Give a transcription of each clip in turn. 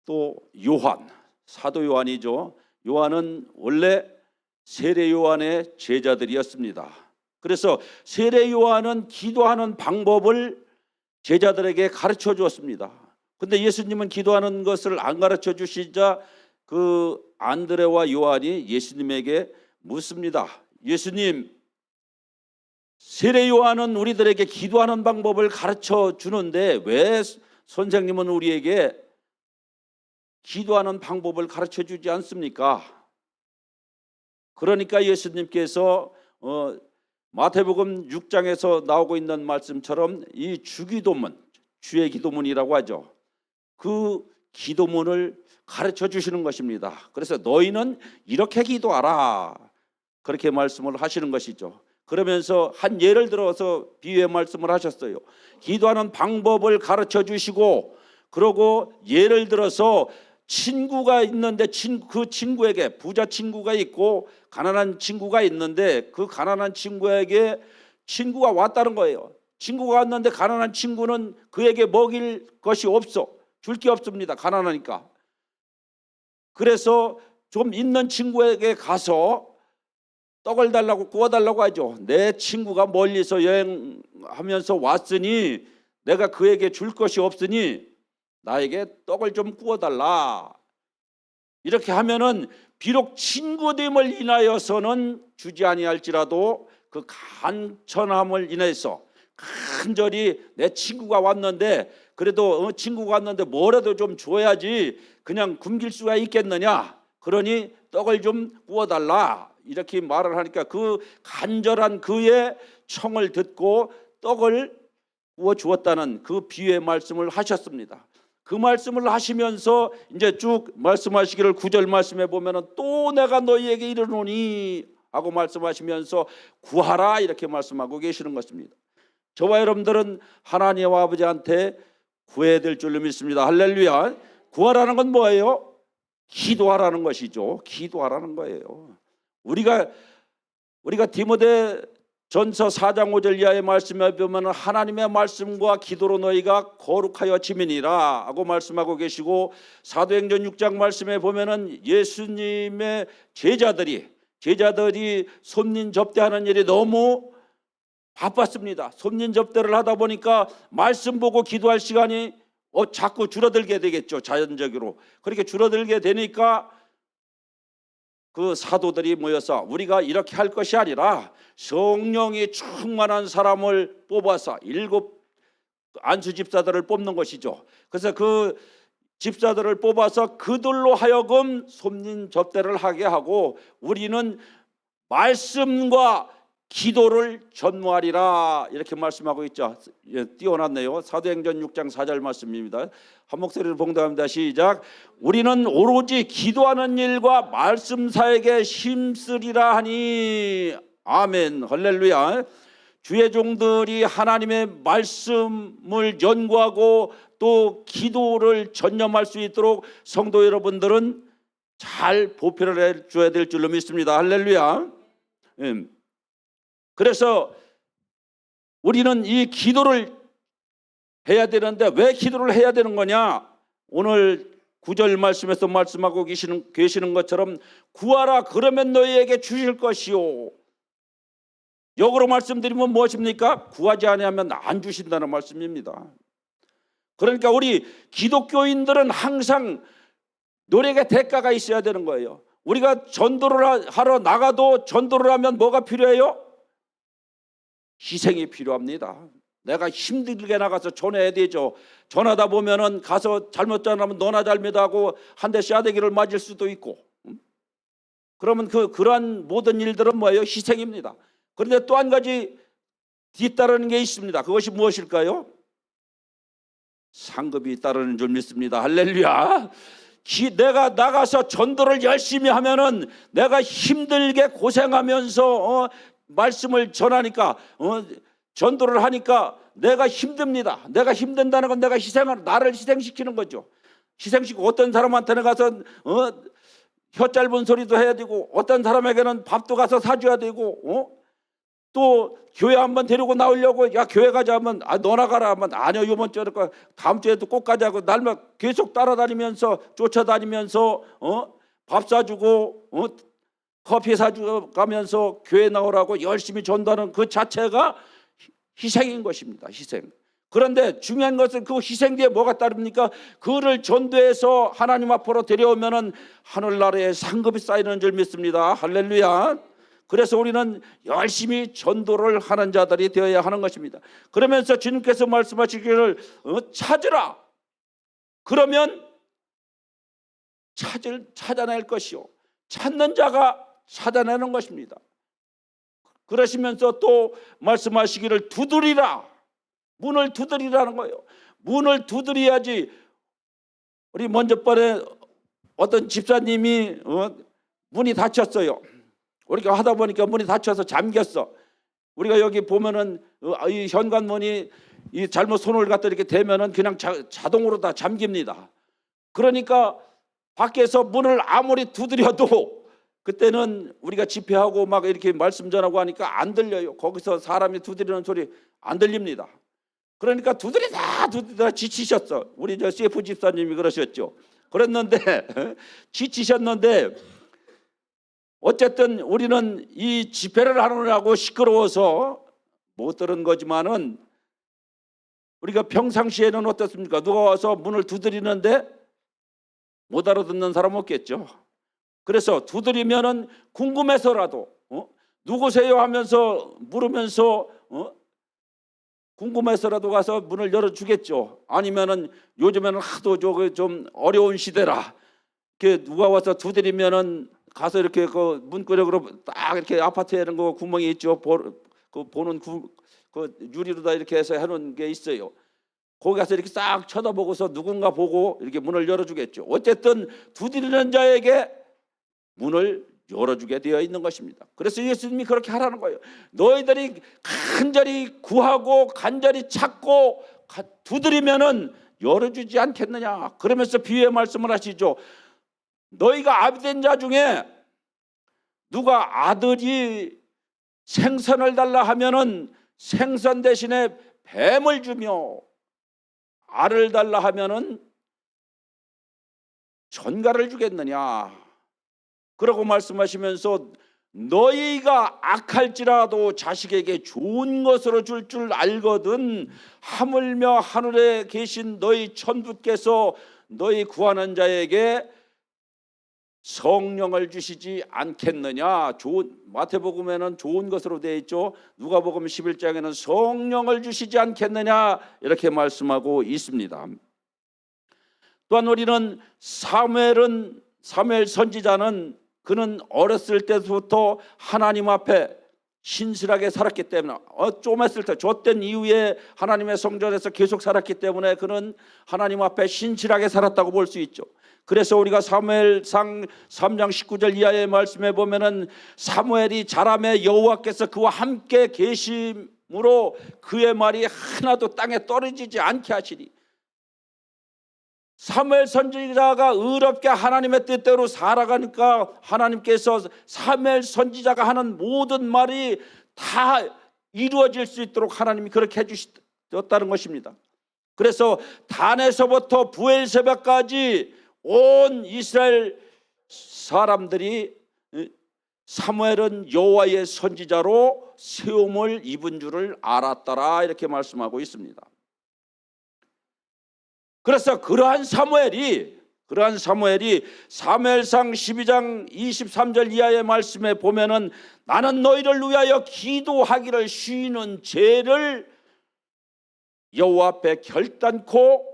또 요한, 사도 요한이죠. 요한은 원래 세례 요한의 제자들이었습니다. 그래서 세례 요한은 기도하는 방법을 제자들에게 가르쳐 주었습니다. 근데 예수님은 기도하는 것을 안 가르쳐 주시자 그 안드레와 요한이 예수님에게 묻습니다. 예수님, 세례 요한은 우리들에게 기도하는 방법을 가르쳐 주는데 왜 선생님은 우리에게 기도하는 방법을 가르쳐 주지 않습니까? 그러니까 예수님께서 마태복음 6장에서 나오고 있는 말씀처럼 이 주기도문, 주의 기도문이라고 하죠. 그 기도문을 가르쳐 주시는 것입니다. 그래서 너희는 이렇게 기도하라, 그렇게 말씀을 하시는 것이죠. 그러면서 한 예를 들어서 비유의 말씀을 하셨어요. 기도하는 방법을 가르쳐 주시고, 그러고 예를 들어서 친구가 있는데 그 친구에게, 부자 친구가 있고 가난한 친구가 있는데 그 가난한 친구에게 친구가 왔다는 거예요. 친구가 왔는데 가난한 친구는 그에게 먹일 것이 없어, 줄 게 없습니다. 가난하니까. 그래서 좀 있는 친구에게 가서 떡을 달라고, 구워달라고 하죠. 내 친구가 멀리서 여행하면서 왔으니 내가 그에게 줄 것이 없으니 나에게 떡을 좀 구워달라. 이렇게 하면은 비록 친구됨을 인하여서는 주지 아니할지라도 그 간천함을 인해서 간절히 내 친구가 왔는데, 그래도 친구가 왔는데 뭐라도 좀 줘야지 그냥 굶길 수가 있겠느냐, 그러니 떡을 좀 구워달라, 이렇게 말을 하니까 그 간절한 그의 청을 듣고 떡을 구워 주었다는 그 비유의 말씀을 하셨습니다. 그 말씀을 하시면서 이제 쭉 말씀하시기를 9절 말씀에 보면은 또 내가 너희에게 이르노니 하고 말씀하시면서 구하라, 이렇게 말씀하고 계시는 것입니다. 저와 여러분들은 하나님 아버지한테 구해야 될 줄로 믿습니다. 할렐루야. 구하라는 건 뭐예요? 기도하라는 것이죠. 기도하라는 거예요. 우리가 디모데 전서 4장 5절 이하의 말씀에 보면 하나님의 말씀과 기도로 너희가 거룩하여 지민이라 하고 말씀하고 계시고, 사도행전 6장 말씀에 보면은 예수님의 제자들이 손님 접대하는 일이 너무 바빴습니다. 손님 접대를 하다 보니까 말씀 보고 기도할 시간이 자꾸 줄어들게 되겠죠. 자연적으로 그렇게 줄어들게 되니까 그 사도들이 모여서 우리가 이렇게 할 것이 아니라 성령이 충만한 사람을 뽑아서 7 안수 집사들을 뽑는 것이죠. 그래서 그 집사들을 뽑아서 그들로 하여금 손님 접대를 하게 하고 우리는 말씀과 기도를 전무하리라, 이렇게 말씀하고 있죠. 띄워놨네요. 사도행전 6장 4절 말씀입니다. 한 목소리로 봉독합니다. 시작. 우리는 오로지 기도하는 일과 말씀 사역에 힘쓰리라 하니. 아멘. 할렐루야. 주의 종들이 하나님의 말씀을 연구하고 또 기도를 전념할 수 있도록 성도 여러분들은 잘 보필을 해줘야 될 줄로 믿습니다. 할렐루야. 그래서 우리는 이 기도를 해야 되는데 왜 기도를 해야 되는 거냐? 오늘 9절 말씀에서 말씀하고 계시는 것처럼 구하라 그러면 너희에게 주실 것이요. 역으로 말씀드리면 무엇입니까? 구하지 아니하면 안 주신다는 말씀입니다. 그러니까 우리 기독교인들은 항상 노력의 대가가 있어야 되는 거예요. 우리가 전도를 하러 나가도 전도를 하면 뭐가 필요해요? 희생이 필요합니다. 내가 힘들게 나가서 전해야 되죠. 전하다 보면은 가서 잘못 전하면 너나 잘못하고 한 대 샤대기를 맞을 수도 있고, 그러면 그러한 모든 일들은 뭐예요? 희생입니다. 그런데 또 한 가지 뒤따르는 게 있습니다. 그것이 무엇일까요? 상급이 따르는 줄 믿습니다. 할렐루야. 내가 나가서 전도를 열심히 하면은 내가 힘들게 고생하면서 말씀을 전하니까 전도를 하니까 내가 힘듭니다. 내가 힘든다는 건 내가 나를 희생시키는 거죠. 희생시키고 어떤 사람한테는 가서 혀 짧은 소리도 해야 되고 어떤 사람에게는 밥도 가서 사줘야 되고 또 교회 한번 데리고 나오려고 야 교회 가자 하면 너나 가라 하면 아니요 이번 주에 다음 주에도 꼭 가자고 날마다 계속 따라다니면서 쫓아다니면서 밥 사주고 커피 사주고 가면서 교회 나오라고 열심히 전도하는 그 자체가 희생인 것입니다. 희생. 그런데 중요한 것은 그 희생 뒤에 뭐가 따릅니까? 그를 전도해서 하나님 앞으로 데려오면은 하늘나라에 상급이 쌓이는 줄 믿습니다. 할렐루야. 그래서 우리는 열심히 전도를 하는 자들이 되어야 하는 것입니다. 그러면서 주님께서 말씀하시기를 찾으라. 그러면 찾아낼 것이요. 찾는 자가 찾아내는 것입니다. 그러시면서 또 말씀하시기를 두드리라. 문을 두드리라는 거예요. 문을 두드려야지. 우리 먼저 번에 어떤 집사님이 문이 닫혔어요. 우리가 하다 보니까 문이 닫혀서 잠겼어. 우리가 여기 보면은 이 현관문이 이 잘못 손을 갖다 이렇게 대면은 그냥 자동으로 다 잠깁니다. 그러니까 밖에서 문을 아무리 두드려도 그때는 우리가 집회하고 막 이렇게 말씀 전하고 하니까 안 들려요. 거기서 사람이 두드리는 소리 안 들립니다. 그러니까 두드리다 지치셨어. 우리 저 CF 집사님이 그러셨죠. 그랬는데 지치셨는데 어쨌든 우리는 이 집회를 하느라고 시끄러워서 못 들은 거지만은 우리가 평상시에는 어떻습니까? 누가 와서 문을 두드리는데 못 알아듣는 사람 없겠죠. 그래서 두드리면은 궁금해서라도 누구세요 하면서 물으면서 궁금해서라도 가서 문을 열어주겠죠. 아니면은 요즘에는 하도 좀 어려운 시대라 이렇게 누가 와서 두드리면은 가서 이렇게 그 문구력으로 딱 이렇게 아파트에 이런 거 구멍이 있죠. 보는 그 유리로 다 이렇게 해서 해놓은 게 있어요. 거기 가서 이렇게 싹 쳐다보고서 누군가 보고 이렇게 문을 열어주겠죠. 어쨌든 두드리는 자에게 문을 열어주게 되어 있는 것입니다. 그래서 예수님이 그렇게 하라는 거예요. 너희들이 간절히 구하고 간절히 찾고 두드리면은 열어주지 않겠느냐. 그러면서 비유의 말씀을 하시죠. 너희가 아비된 자 중에 누가 아들이 생선을 달라 하면은 생선 대신에 뱀을 주며 알을 달라 하면은 전갈을 주겠느냐. 그러고 말씀하시면서 너희가 악할지라도 자식에게 좋은 것으로 줄 알거든 하물며 하늘에 계신 너희 천부께서 너희 구하는 자에게 성령을 주시지 않겠느냐. 마태복음에는 좋은 것으로 되어 있죠. 누가복음 11장에는 성령을 주시지 않겠느냐 이렇게 말씀하고 있습니다. 또한 우리는 사무엘 선지자는 그는 어렸을 때부터 하나님 앞에 신실하게 살았기 때문에 좀 했을 때 좆된 이후에 하나님의 성전에서 계속 살았기 때문에 그는 하나님 앞에 신실하게 살았다고 볼 수 있죠. 그래서 우리가 사무엘상 3장 19절 이하의 말씀에 보면은 사무엘이 자라매 여호와께서 그와 함께 계심으로 그의 말이 하나도 땅에 떨어지지 않게 하시리. 사무엘 선지자가 의롭게 하나님의 뜻대로 살아가니까 하나님께서 사무엘 선지자가 하는 모든 말이 다 이루어질 수 있도록 하나님이 그렇게 해주셨다는 것입니다. 그래서 단에서부터 부엘세바까지 온 이스라엘 사람들이 사무엘은 여호와의 선지자로 세움을 입은 줄을 알았더라 이렇게 말씀하고 있습니다. 그래서 그러한 사무엘이 사무엘상 12장 23절 이하의 말씀에 보면은 나는 너희를 위하여 기도하기를 쉬는 죄를 여호와 앞에 결단코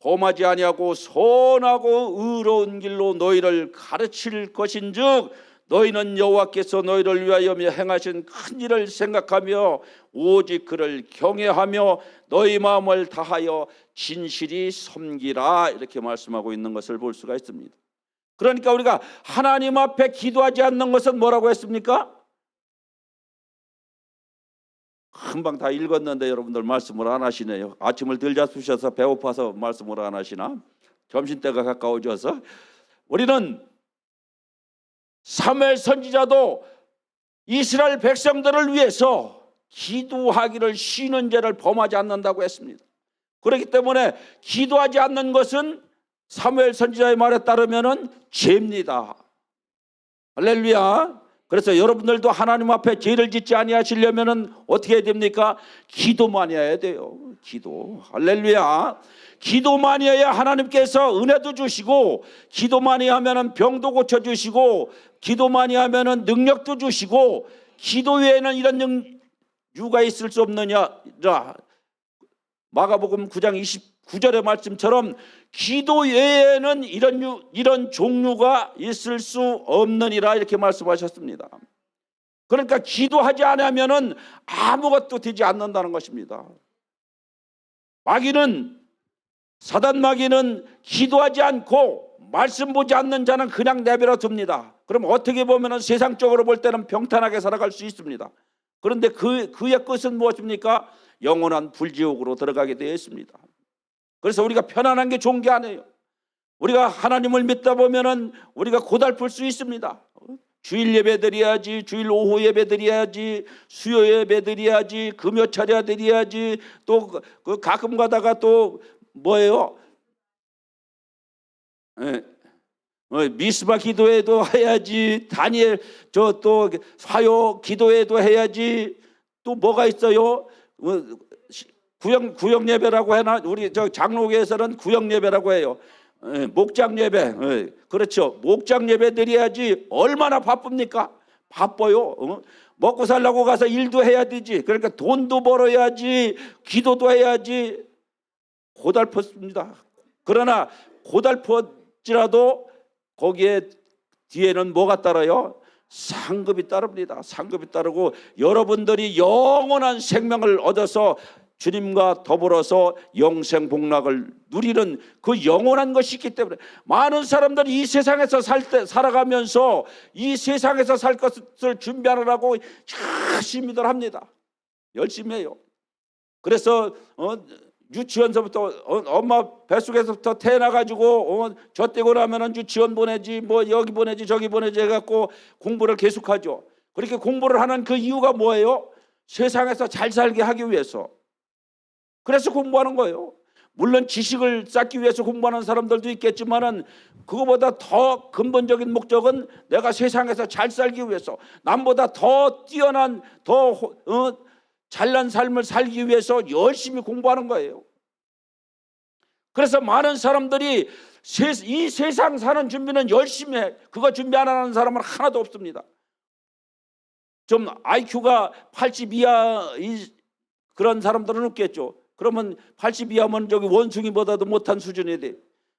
범하지 아니하고 선하고 의로운 길로 너희를 가르칠 것인즉 너희는 여호와께서 너희를 위하여 행하신 큰 일을 생각하며 오직 그를 경외하며 너희 마음을 다하여 진실이 섬기라 이렇게 말씀하고 있는 것을 볼 수가 있습니다. 그러니까 우리가 하나님 앞에 기도하지 않는 것은 뭐라고 했습니까? 금방 다 읽었는데 여러분들 말씀을 안 하시네요. 아침을 덜 잡수셔서 배고파서 말씀을 안 하시나? 점심때가 가까워져서. 우리는 사무엘 선지자도 이스라엘 백성들을 위해서 기도하기를 쉬는 죄를 범하지 않는다고 했습니다. 그렇기 때문에 기도하지 않는 것은 사무엘 선지자의 말에 따르면은 죄입니다. 할렐루야. 그래서 여러분들도 하나님 앞에 죄를 짓지 아니하시려면은 어떻게 해야 됩니까? 기도만 해야 돼요. 기도. 할렐루야. 기도만 해야 하나님께서 은혜도 주시고, 기도만 하면은 병도 고쳐 주시고, 기도만 하면은 능력도 주시고, 기도 외에는 이런 이유가 있을 수 없느냐라. 마가복음 9장 29절의 말씀처럼 기도 외에는 이런 종류가 있을 수 없느니라 이렇게 말씀하셨습니다. 그러니까 기도하지 않으면은 아무것도 되지 않는다는 것입니다. 사단 마귀는 기도하지 않고 말씀 보지 않는 자는 그냥 내버려 둡니다. 그럼 어떻게 보면은 세상적으로 볼 때는 평탄하게 살아갈 수 있습니다. 그런데 그의 끝은 무엇입니까? 영원한 불지옥으로 들어가게 되어 있습니다. 그래서 우리가 편안한 게 좋은 게 아니에요. 우리가 하나님을 믿다 보면은 우리가 고달플 수 있습니다. 주일 예배 드려야지, 주일 오후 예배 드려야지, 수요 예배 드려야지, 금요 차례 드려야지, 또 가끔 가다가 또 뭐예요? 미스바 기도회도 해야지, 다니엘 또 화요 기도회도 해야지, 또 뭐가 있어요? 구역 예배라고 해나 우리 장로교에서는 구역 예배라고 해요. 목장 예배. 그렇죠. 목장 예배 드려야지. 얼마나 바쁩니까? 바빠요. 먹고 살려고 가서 일도 해야 되지. 그러니까 돈도 벌어야지, 기도도 해야지. 고달팠습니다. 그러나 고달팠지라도 거기에 뒤에는 뭐가 따라요? 상급이 따릅니다. 상급이 따르고 여러분들이 영원한 생명을 얻어서 주님과 더불어서 영생 복락을 누리는 그 영원한 것이 있기 때문에 많은 사람들이 이 세상에서 살아가면서 이 세상에서 살 것을 준비하느라고 열심히들 합니다. 열심히 해요. 그래서 유치원서부터 엄마 뱃속에서부터 태어나가지고 저 떼고 나면은 유치원 보내지, 뭐 여기 보내지 저기 보내지 해갖고 공부를 계속하죠. 그렇게 공부를 하는 그 이유가 뭐예요? 세상에서 잘 살게 하기 위해서. 그래서 공부하는 거예요. 물론 지식을 쌓기 위해서 공부하는 사람들도 있겠지만은 그거보다 더 근본적인 목적은 내가 세상에서 잘 살기 위해서, 남보다 더 뛰어난 더 잘난 삶을 살기 위해서 열심히 공부하는 거예요. 그래서 많은 사람들이 이 세상 사는 준비는 열심히 해. 그거 준비 안 하는 사람은 하나도 없습니다. 좀 IQ가 80 이하 그런 사람들은 없겠죠. 그러면 80 이하면 저기 원숭이보다도 못한 수준이 돼.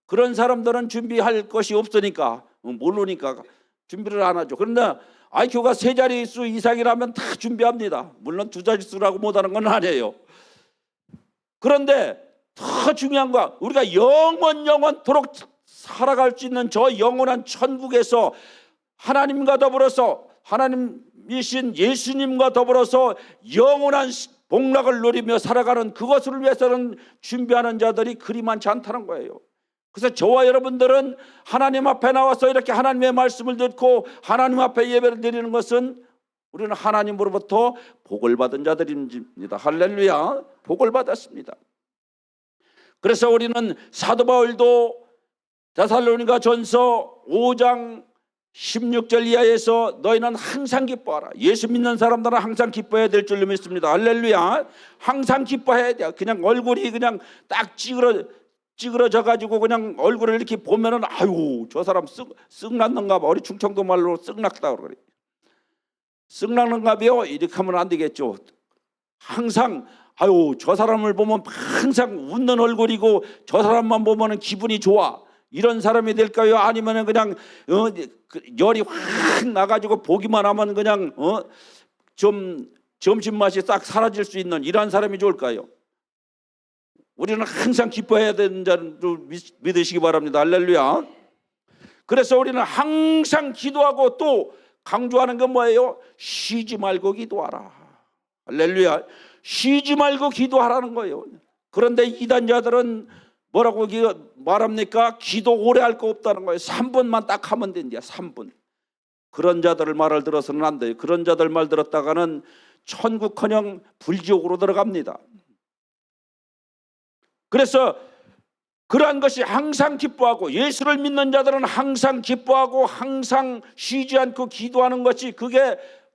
그런 사람들은 준비할 것이 없으니까, 모르니까 준비를 안 하죠. 그런데 IQ가 세 자릿수 이상이라면 다 준비합니다. 물론 두 자릿수라고 못하는 건 아니에요. 그런데 더 중요한 거, 우리가 영원토록 살아갈 수 있는 저 영원한 천국에서 하나님과 더불어서, 하나님이신 예수님과 더불어서 영원한 복락을 누리며 살아가는 그것을 위해서는 준비하는 자들이 그리 많지 않다는 거예요. 그래서 저와 여러분들은 하나님 앞에 나와서 이렇게 하나님의 말씀을 듣고 하나님 앞에 예배를 드리는 것은 우리는 하나님으로부터 복을 받은 자들입니다. 할렐루야. 복을 받았습니다. 그래서 우리는 사도 바울도 데살로니가 전서 5장 16절 이하에서 너희는 항상 기뻐하라. 예수 믿는 사람들은 항상 기뻐해야 될 줄로 믿습니다. 할렐루야. 항상 기뻐해야 돼요. 그냥 얼굴이 그냥 딱 찌그러져 가지고 그냥 얼굴을 이렇게 보면은 아유 저 사람 쓱 났는가 봐. 우리 충청도 말로 쓱 났다 그래. 쓱 났는가 봐요. 이렇게 하면 안 되겠죠. 항상 아유 저 사람을 보면 항상 웃는 얼굴이고 저 사람만 보면은 기분이 좋아. 이런 사람이 될까요? 아니면 그냥 열이 확 나가지고 보기만 하면 그냥 좀 점심 맛이 싹 사라질 수 있는 이런 사람이 좋을까요? 우리는 항상 기뻐해야 되는 자를 믿으시기 바랍니다. 할렐루야. 그래서 우리는 항상 기도하고 또 강조하는 건 뭐예요? 쉬지 말고 기도하라. 할렐루야. 쉬지 말고 기도하라는 거예요. 그런데 이단자들은 뭐라고 말합니까? 기도 오래 할 거 없다는 거예요. 3분만 딱 하면 된대요. 3분. 그런 자들을 말을 들어서는 안 돼요. 그런 자들 말 들었다가는 천국커녕 불지옥으로 들어갑니다. 그래서 그러한 것이 항상 기뻐하고, 예수를 믿는 자들은 항상 기뻐하고 항상 쉬지 않고 기도하는 것이,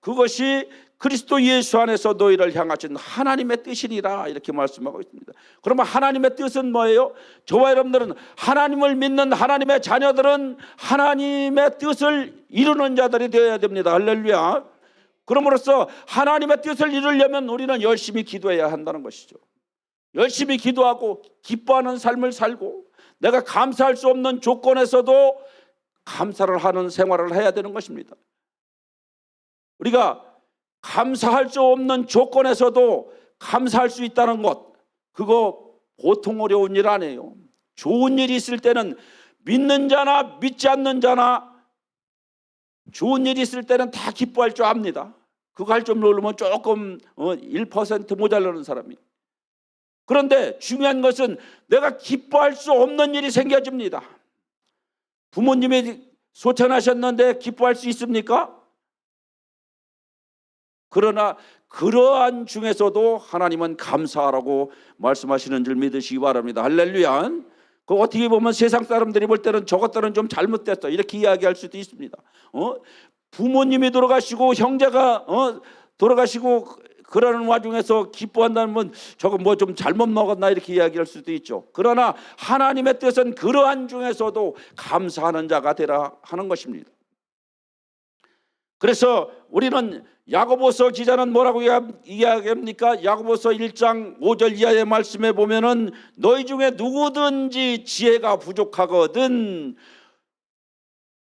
그것이 그리스도 예수 안에서 너희를 향하신 하나님의 뜻이니라, 이렇게 말씀하고 있습니다. 그러면 하나님의 뜻은 뭐예요? 저와 여러분들은, 하나님을 믿는 하나님의 자녀들은 하나님의 뜻을 이루는 자들이 되어야 됩니다. 할렐루야. 그러므로써 하나님의 뜻을 이루려면 우리는 열심히 기도해야 한다는 것이죠. 열심히 기도하고 기뻐하는 삶을 살고, 내가 감사할 수 없는 조건에서도 감사를 하는 생활을 해야 되는 것입니다. 우리가 감사할 수 없는 조건에서도 감사할 수 있다는 것, 그거 보통 어려운 일 아니에요. 좋은 일이 있을 때는 믿는 자나 믿지 않는 자나 좋은 일이 있을 때는 다 기뻐할 줄 압니다. 그거 할 줄 모르면 조금 1% 모자라는 사람이. 그런데 중요한 것은 내가 기뻐할 수 없는 일이 생겨집니다. 부모님이 소천하셨는데 기뻐할 수 있습니까? 그러나 그러한 중에서도 하나님은 감사하라고 말씀하시는 줄 믿으시기 바랍니다. 할렐루야. 그 어떻게 보면 세상 사람들이 볼 때는 저것들은 좀 잘못됐어, 이렇게 이야기할 수도 있습니다. 부모님이 돌아가시고 형제가 돌아가시고 그러는 와중에서 기뻐한다면 저거 뭐 좀 잘못 먹었나, 이렇게 이야기할 수도 있죠. 그러나 하나님의 뜻은 그러한 중에서도 감사하는 자가 되라 하는 것입니다. 그래서 우리는 야고보서 기자는 뭐라고 이야기합니까? 야고보서 1장 5절 이하의 말씀에 보면은, 너희 중에 누구든지 지혜가 부족하거든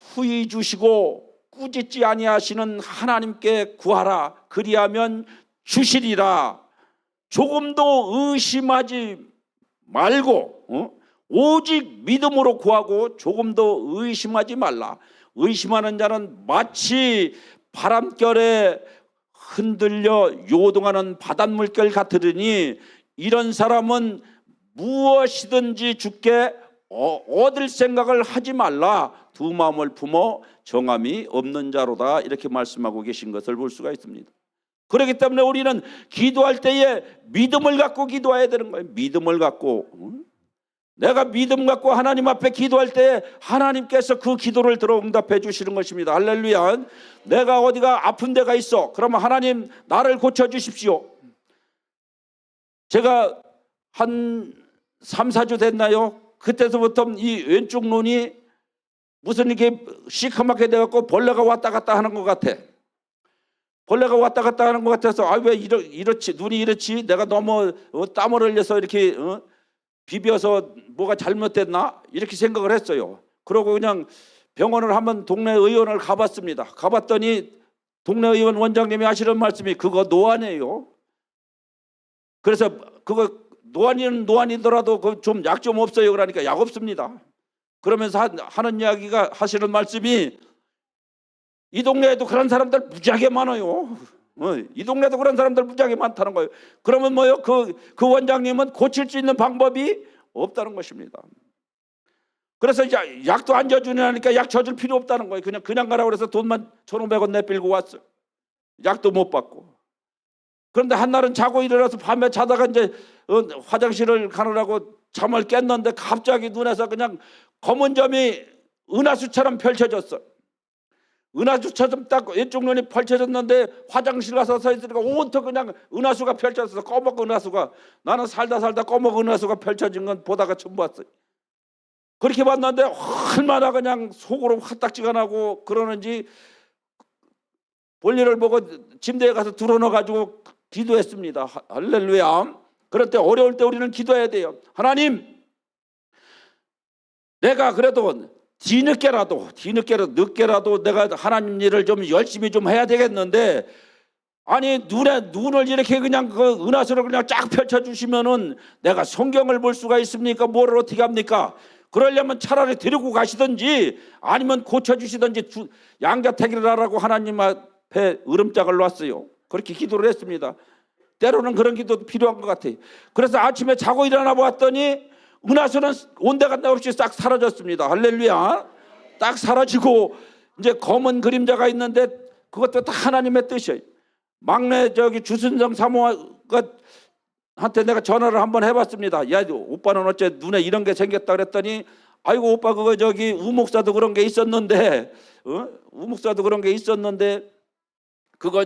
후히 주시고 꾸짖지 아니하시는 하나님께 구하라, 그리하면 주시리라. 조금도 의심하지 말고 오직 믿음으로 구하고 조금도 의심하지 말라. 의심하는 자는 마치 바람결에 흔들려 요동하는 바닷물결 같으니, 이런 사람은 무엇이든지 주께 얻을 생각을 하지 말라. 두 마음을 품어 정함이 없는 자로다, 이렇게 말씀하고 계신 것을 볼 수가 있습니다. 그렇기 때문에 우리는 기도할 때에 믿음을 갖고 기도해야 되는 거예요. 믿음을 갖고. 내가 믿음 갖고 하나님 앞에 기도할 때 하나님께서 그 기도를 들어 응답해 주시는 것입니다. 할렐루야. 내가 어디가 아픈 데가 있어, 그러면 하나님 나를 고쳐주십시오. 제가 한 3, 4주 됐나요? 그때서부터 이 왼쪽 눈이 무슨 이렇게 시커멓게 돼갖고 벌레가 왔다 갔다 하는 것 같아. 벌레가 왔다 갔다 하는 것 같아서, 왜 이렇지, 눈이 이렇지, 내가 너무 땀을 흘려서 이렇게 비벼서 뭐가 잘못됐나, 이렇게 생각을 했어요. 그러고 그냥 병원을 한번 동네 의원을 가봤습니다. 가봤더니 동네 의원 원장님이 하시는 말씀이, 그거 노안이에요. 그래서 그거 노안이더라도 그 좀 약 좀 없어요. 그러니까 약 없습니다. 그러면서 하는 이야기가, 하시는 말씀이, 이 동네에도 그런 사람들 무지하게 많아요. 이 동네도 그런 사람들 무지하게 많다는 거예요. 그러면 뭐요? 그 원장님은 고칠 수 있는 방법이 없다는 것입니다. 그래서 이제 약도 안 줘주냐니까 약 줘줄 필요 없다는 거예요. 그냥 가라고 그래서 돈만 1,500원 내밀고 왔어요. 약도 못 받고. 그런데 한날은 자고 일어나서 밤에 자다가 이제 화장실을 가느라고 잠을 깼는데, 갑자기 눈에서 그냥 검은 점이 은하수처럼 펼쳐졌어. 은하수처럼 딱 왼쪽 눈이 펼쳐졌는데, 화장실 가서 서 있으니까 온통 그냥 은하수가 펼쳐졌어. 꺼먹은 은하수가. 나는 살다 꺼먹은 은하수가 펼쳐진 건 보다가 처음 봤어요. 그렇게 봤는데 얼마나 그냥 속으로 화딱지가 나고 그러는지, 볼일을 보고 침대에 가서 들어넣어가지고 기도했습니다. 할렐루야. 그럴 때, 어려울 때 우리는 기도해야 돼요. 하나님, 내가 그래도 늦게라도 내가 하나님 일을 좀 열심히 좀 해야 되겠는데, 아니 눈을 이렇게 그냥 그 은하수를 그냥 쫙 펼쳐주시면은 내가 성경을 볼 수가 있습니까? 뭐를 어떻게 합니까? 그러려면 차라리 데리고 가시든지 아니면 고쳐주시든지 양자택일을 하라고 하나님 앞에 으름장을 놨어요. 그렇게 기도를 했습니다. 때로는 그런 기도도 필요한 것 같아요. 그래서 아침에 자고 일어나 보았더니 은하수는 온데간데 없이 싹 사라졌습니다. 할렐루야. 딱 사라지고 이제 검은 그림자가 있는데 그것도 다 하나님의 뜻이에요. 막내 주순정 사모가 한테 내가 전화를 한번 해봤습니다. 야, 오빠는 어째 눈에 이런 게 생겼다 그랬더니, 아이고 오빠 그거 우목사도 그런 게 있었는데, 우목사도 그런 게 있었는데 그거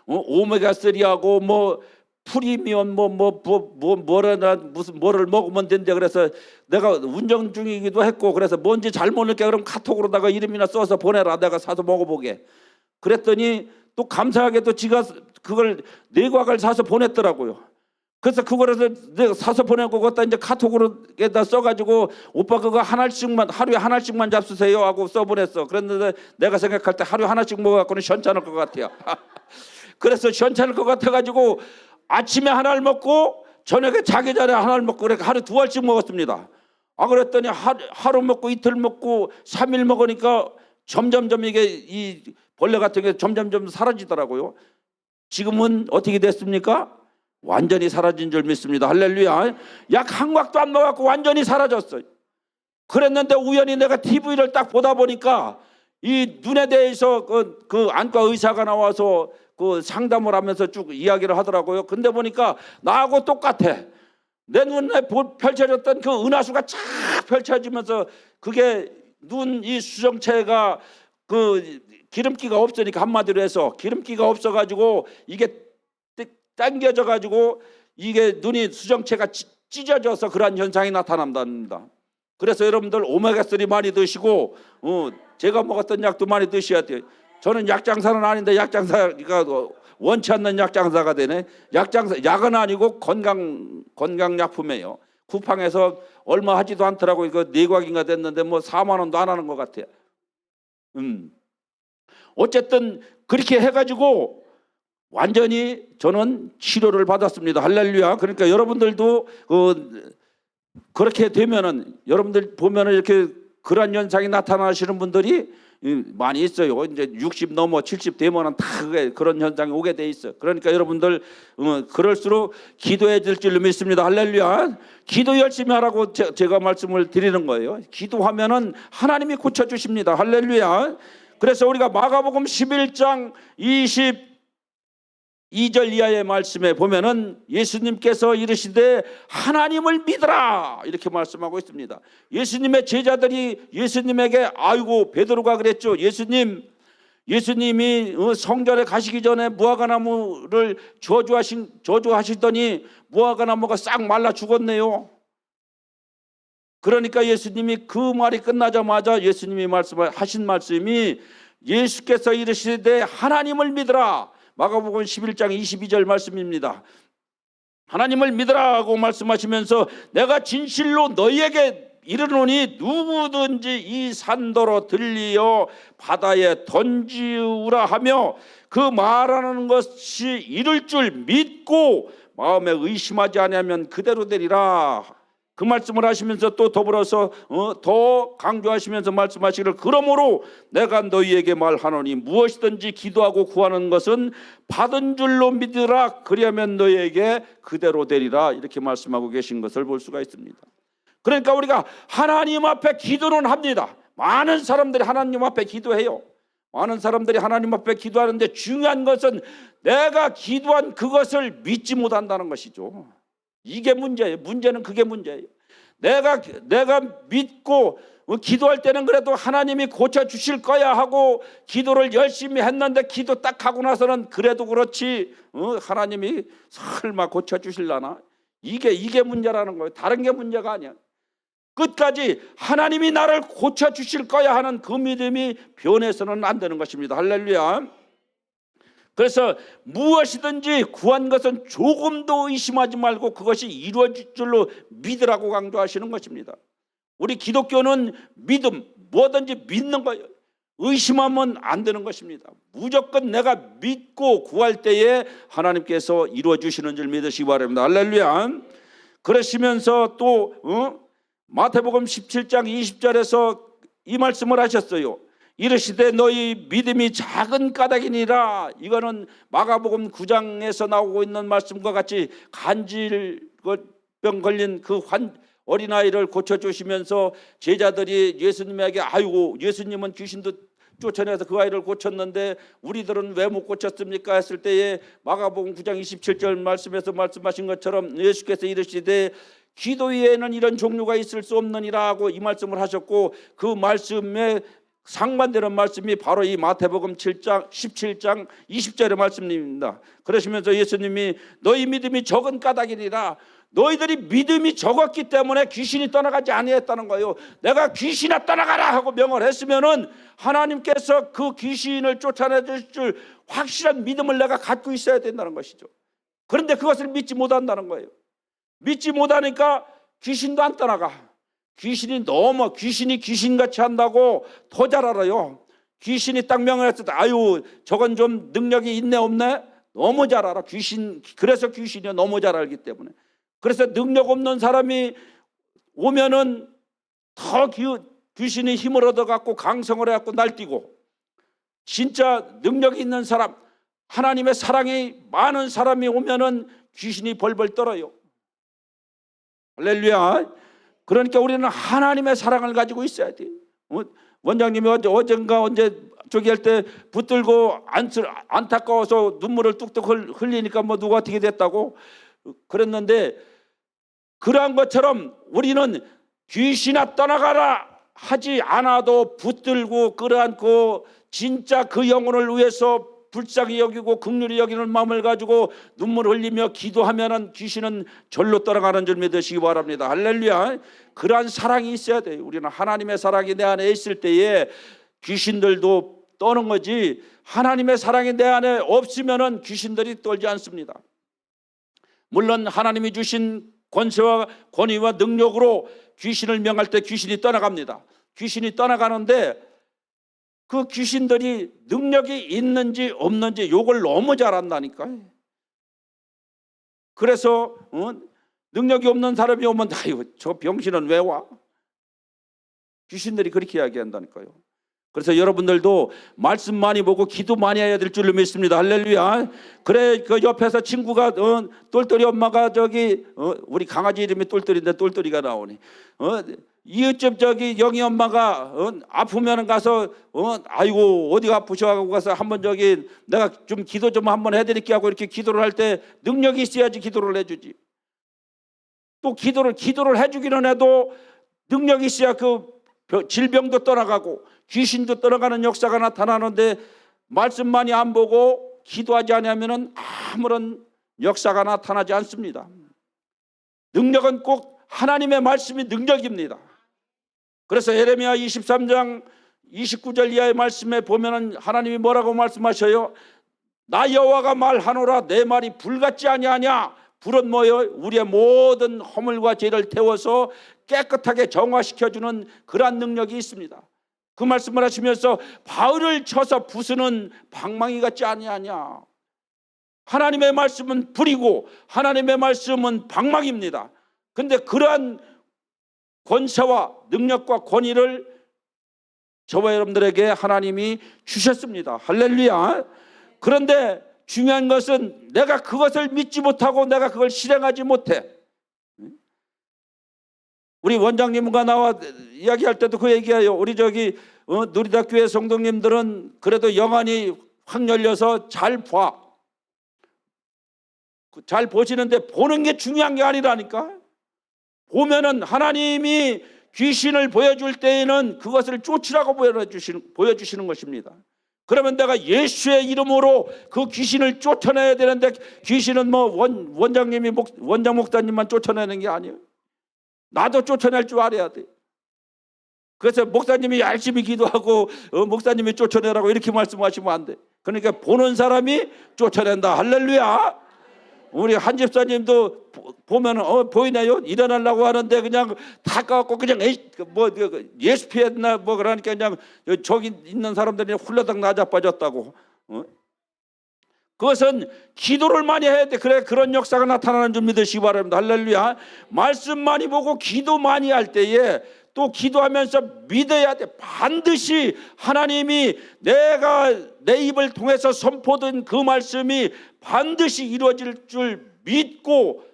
오메가 3하고 뭐 프리미엄 뭐라나 무슨 뭐를 먹으면 된대. 그래서 내가 운전 중이기도 했고 그래서 뭔지 잘 모르니까 그럼 카톡으로다가 이름이나 써서 보내라, 내가 사서 먹어보게. 그랬더니 또 감사하게도 지가 그걸 4곽을 사서 보냈더라고요. 그래서 그거를 내가 사서 보내고 그것다 이제 카톡으로에다 써가지고 오빠 그거 하루에 하나씩만 잡수세요 하고 써보냈어. 그랬는데 내가 생각할 때 하루에 하나씩 먹어갖고는 시원찮을 것 같아요. 그래서 시원찮을 것 같아가지고 아침에 하나를 먹고 저녁에 자기 전에 하나를 먹고 그래 하루 2알씩 먹었습니다. 그랬더니 하루 먹고 이틀 먹고 3일 먹으니까 점점점 이게 이 벌레 같은 게 점점점 사라지더라고요. 지금은 어떻게 됐습니까? 완전히 사라진 줄 믿습니다. 할렐루야. 약 한 곽도 안 먹었고 완전히 사라졌어요. 그랬는데 우연히 내가 TV를 딱 보다 보니까 이 눈에 대해서 그 안과 의사가 나와서 그 상담을 하면서 쭉 이야기를 하더라고요. 근데 보니까 나하고 똑같아. 내 눈에 펼쳐졌던 그 은하수가 쫙 펼쳐지면서 그게 눈 이 수정체가 그 기름기가 없으니까, 한마디로 해서 기름기가 없어가지고 이게 당겨져 가지고 이게 눈이 수정체가 찢어져서 그러한 현상이 나타난답니다. 그래서 여러분들 오메가3 많이 드시고 제가 먹었던 약도 많이 드셔야 돼요. 저는 약장사는 아닌데 약장사가 원치 않는 약장사가 되네. 약은 아니고 건강약품이에요. 쿠팡에서 얼마 하지도 않더라고. 이거 4곽인가 됐는데 뭐 4만 원도 안 하는 것 같아요. 어쨌든 그렇게 해가지고 완전히 저는 치료를 받았습니다. 할렐루야. 그러니까 여러분들도 그렇게 되면은, 여러분들 보면은 이렇게 그런 현상이 나타나시는 분들이 많이 있어요. 이제 60 넘어 70 되면은 다 그런 현상이 오게 돼 있어. 그러니까 여러분들 그럴수록 기도해 줄 줄로 믿습니다. 할렐루야. 기도 열심히 하라고 제가 말씀을 드리는 거예요. 기도하면은 하나님이 고쳐 주십니다. 할렐루야. 그래서 우리가 마가복음 11장 22절 이하의 말씀에 보면은 예수님께서 이르시되 하나님을 믿으라 이렇게 말씀하고 있습니다. 예수님의 제자들이 예수님에게, 아이고 베드로가 그랬죠. 예수님이 성전에 가시기 전에 무화과나무를 저주하시더니 무화과나무가 싹 말라 죽었네요. 그러니까 예수님이 그 말이 끝나자마자 예수님이 하신 말씀이, 예수께서 이르시되 하나님을 믿으라. 마가복음 11장 22절 말씀입니다. 하나님을 믿으라고 말씀하시면서 내가 진실로 너희에게 이르노니 누구든지 이 산더러 들리어 바다에 던지우라 하며 그 말하는 것이 이룰 줄 믿고 마음에 의심하지 아니하면 그대로 되리라. 그 말씀을 하시면서 또 더불어서 더 강조하시면서 말씀하시기를, 그러므로 내가 너희에게 말하노니 무엇이든지 기도하고 구하는 것은 받은 줄로 믿으라. 그리하면 너희에게 그대로 되리라. 이렇게 말씀하고 계신 것을 볼 수가 있습니다. 그러니까 우리가 하나님 앞에 기도는 합니다. 많은 사람들이 하나님 앞에 기도해요. 많은 사람들이 하나님 앞에 기도하는데 중요한 것은 내가 기도한 그것을 믿지 못한다는 것이죠. 이게 문제예요. 문제는 그게 문제예요. 내가 믿고 기도할 때는 그래도 하나님이 고쳐주실 거야 하고 기도를 열심히 했는데 기도 딱 하고 나서는 그래도 그렇지 하나님이 설마 고쳐주실라나? 이게 문제라는 거예요. 다른 게 문제가 아니야. 끝까지 하나님이 나를 고쳐주실 거야 하는 그 믿음이 변해서는 안 되는 것입니다. 할렐루야. 그래서 무엇이든지 구한 것은 조금도 의심하지 말고 그것이 이루어질 줄로 믿으라고 강조하시는 것입니다. 우리 기독교는 믿음, 뭐든지 믿는 거예요. 의심하면 안 되는 것입니다. 무조건 내가 믿고 구할 때에 하나님께서 이루어 주시는 줄 믿으시기 바랍니다. 할렐루야. 그러시면서 또 마태복음 17장 20절에서 이 말씀을 하셨어요. 이르시되 너희 믿음이 작은 까닭이니라. 이거는 마가복음 9장에서 나오고 있는 말씀과 같이 간질병 걸린 그 어린아이를 고쳐주시면서 제자들이 예수님에게, 아이고 예수님은 귀신도 쫓아내서 그 아이를 고쳤는데 우리들은 왜 못 고쳤습니까 했을 때에 마가복음 9장 27절 말씀에서 말씀하신 것처럼 예수께서 이르시되 기도 외에는 이런 종류가 있을 수 없느니라 하고 이 말씀을 하셨고, 그 말씀에 상반되는 말씀이 바로 이 마태복음 7장 17장 20절의 말씀입니다. 그러시면서 예수님이 너희 믿음이 적은 까닭이니라, 너희들이 믿음이 적었기 때문에 귀신이 떠나가지 아니했다는 거예요. 내가 귀신아 떠나가라 하고 명을 했으면은 하나님께서 그 귀신을 쫓아내 주실 줄 확실한 믿음을 내가 갖고 있어야 된다는 것이죠. 그런데 그것을 믿지 못한다는 거예요. 믿지 못하니까 귀신도 안 떠나가. 귀신이 귀신같이 한다고 더 잘 알아요. 귀신이 딱 명을 했을 때 아유 저건 좀 능력이 있네 없네 너무 잘 알아. 그래서 귀신이 너무 잘 알기 때문에. 그래서 능력 없는 사람이 오면은 더 귀신이 힘을 얻어갖고 강성을 해갖고 날뛰고, 진짜 능력이 있는 사람, 하나님의 사랑이 많은 사람이 오면은 귀신이 벌벌 떨어요. 할렐루야. 그러니까 우리는 하나님의 사랑을 가지고 있어야 돼. 원장님이 언제 저기 할 때 붙들고 안타까워서 눈물을 뚝뚝 흘리니까 뭐 누가 어떻게 됐다고 그랬는데, 그러한 것처럼 우리는 귀신아 떠나가라 하지 않아도 붙들고 끌어안고 진짜 그 영혼을 위해서 불쌍히 여기고 긍휼히 여기는 마음을 가지고 눈물 흘리며 기도하면은 귀신은 절로 떠나가는 줄 믿으시기 바랍니다. 할렐루야. 그러한 사랑이 있어야 돼요. 우리는 하나님의 사랑이 내 안에 있을 때에 귀신들도 떠는 거지, 하나님의 사랑이 내 안에 없으면은 귀신들이 떨지 않습니다. 물론 하나님이 주신 권세와 권위와 능력으로 귀신을 명할 때 귀신이 떠나갑니다. 귀신이 떠나가는데 그 귀신들이 능력이 있는지 없는지 욕을 너무 잘한다니까. 그래서 능력이 없는 사람이 오면 아이고 저 병신은 왜 와? 귀신들이 그렇게 이야기한다니까요. 그래서 여러분들도 말씀 많이 보고 기도 많이 해야 될 줄로 믿습니다. 할렐루야. 그래 그 옆에서 친구가 똘똘이 엄마가 저기 우리 강아지 이름이 똘똘인데 똘똘이가 나오니 이웃집 저기 영희 엄마가 아프면 가서 아이고 어디가 아프셔가고 가서 한번 저기 내가 좀 기도 좀 한번 해드릴게 하고 이렇게 기도를 할 때 능력이 있어야지 기도를 해주지. 또 기도를 해주기는 해도 능력이 있어야 그 질병도 떠나가고 귀신도 떠나가는 역사가 나타나는데, 말씀 많이 안 보고 기도하지 않으면 아무런 역사가 나타나지 않습니다. 능력은 꼭 하나님의 말씀이 능력입니다. 그래서 예레미야 23장 29절 이하의 말씀에 보면은 하나님이 뭐라고 말씀하셔요? 나 여호와가 말하노라 내 말이 불같지 아니하냐. 불은 뭐예요? 우리의 모든 허물과 죄를 태워서 깨끗하게 정화시켜주는 그러한 능력이 있습니다. 그 말씀을 하시면서 바울을 쳐서 부수는 방망이 같지 아니하냐. 하나님의 말씀은 불이고 하나님의 말씀은 방망입니다. 근데 그러한 권세와 능력과 권위를 저와 여러분들에게 하나님이 주셨습니다. 할렐루야. 그런데 중요한 것은 내가 그것을 믿지 못하고 내가 그걸 실행하지 못해. 우리 원장님과 나와 이야기할 때도 그 얘기해요. 우리 저기 누리다교회 성도님들은 그래도 영안이 확 열려서 잘 봐. 잘 보시는데 보는 게 중요한 게 아니라니까. 보면은 하나님이 귀신을 보여줄 때에는 그것을 쫓으라고 보여주시는 것입니다. 그러면 내가 예수의 이름으로 그 귀신을 쫓아내야 되는데, 귀신은 뭐 원장님이 원장 목사님만 쫓아내는 게 아니에요. 나도 쫓아낼 줄 알아야 돼. 그래서 목사님이 열심히 기도하고 목사님이 쫓아내라고 이렇게 말씀하시면 안 돼. 그러니까 보는 사람이 쫓아낸다. 할렐루야. 우리 한 집사님도 보면 보이네요. 일어나려고 하는데 그냥 다 까갖고 그냥 예수 피했나 뭐 그러니까 그냥 저기 있는 사람들이 훌러덩 나자빠졌다고. 그것은 기도를 많이 해야 돼. 그래 그런 역사가 나타나는 줄 믿으시기 바랍니다. 할렐루야. 말씀 많이 보고 기도 많이 할 때에 또 기도하면서 믿어야 돼. 반드시 하나님이 내가 내 입을 통해서 선포된 그 말씀이 반드시 이루어질 줄 믿고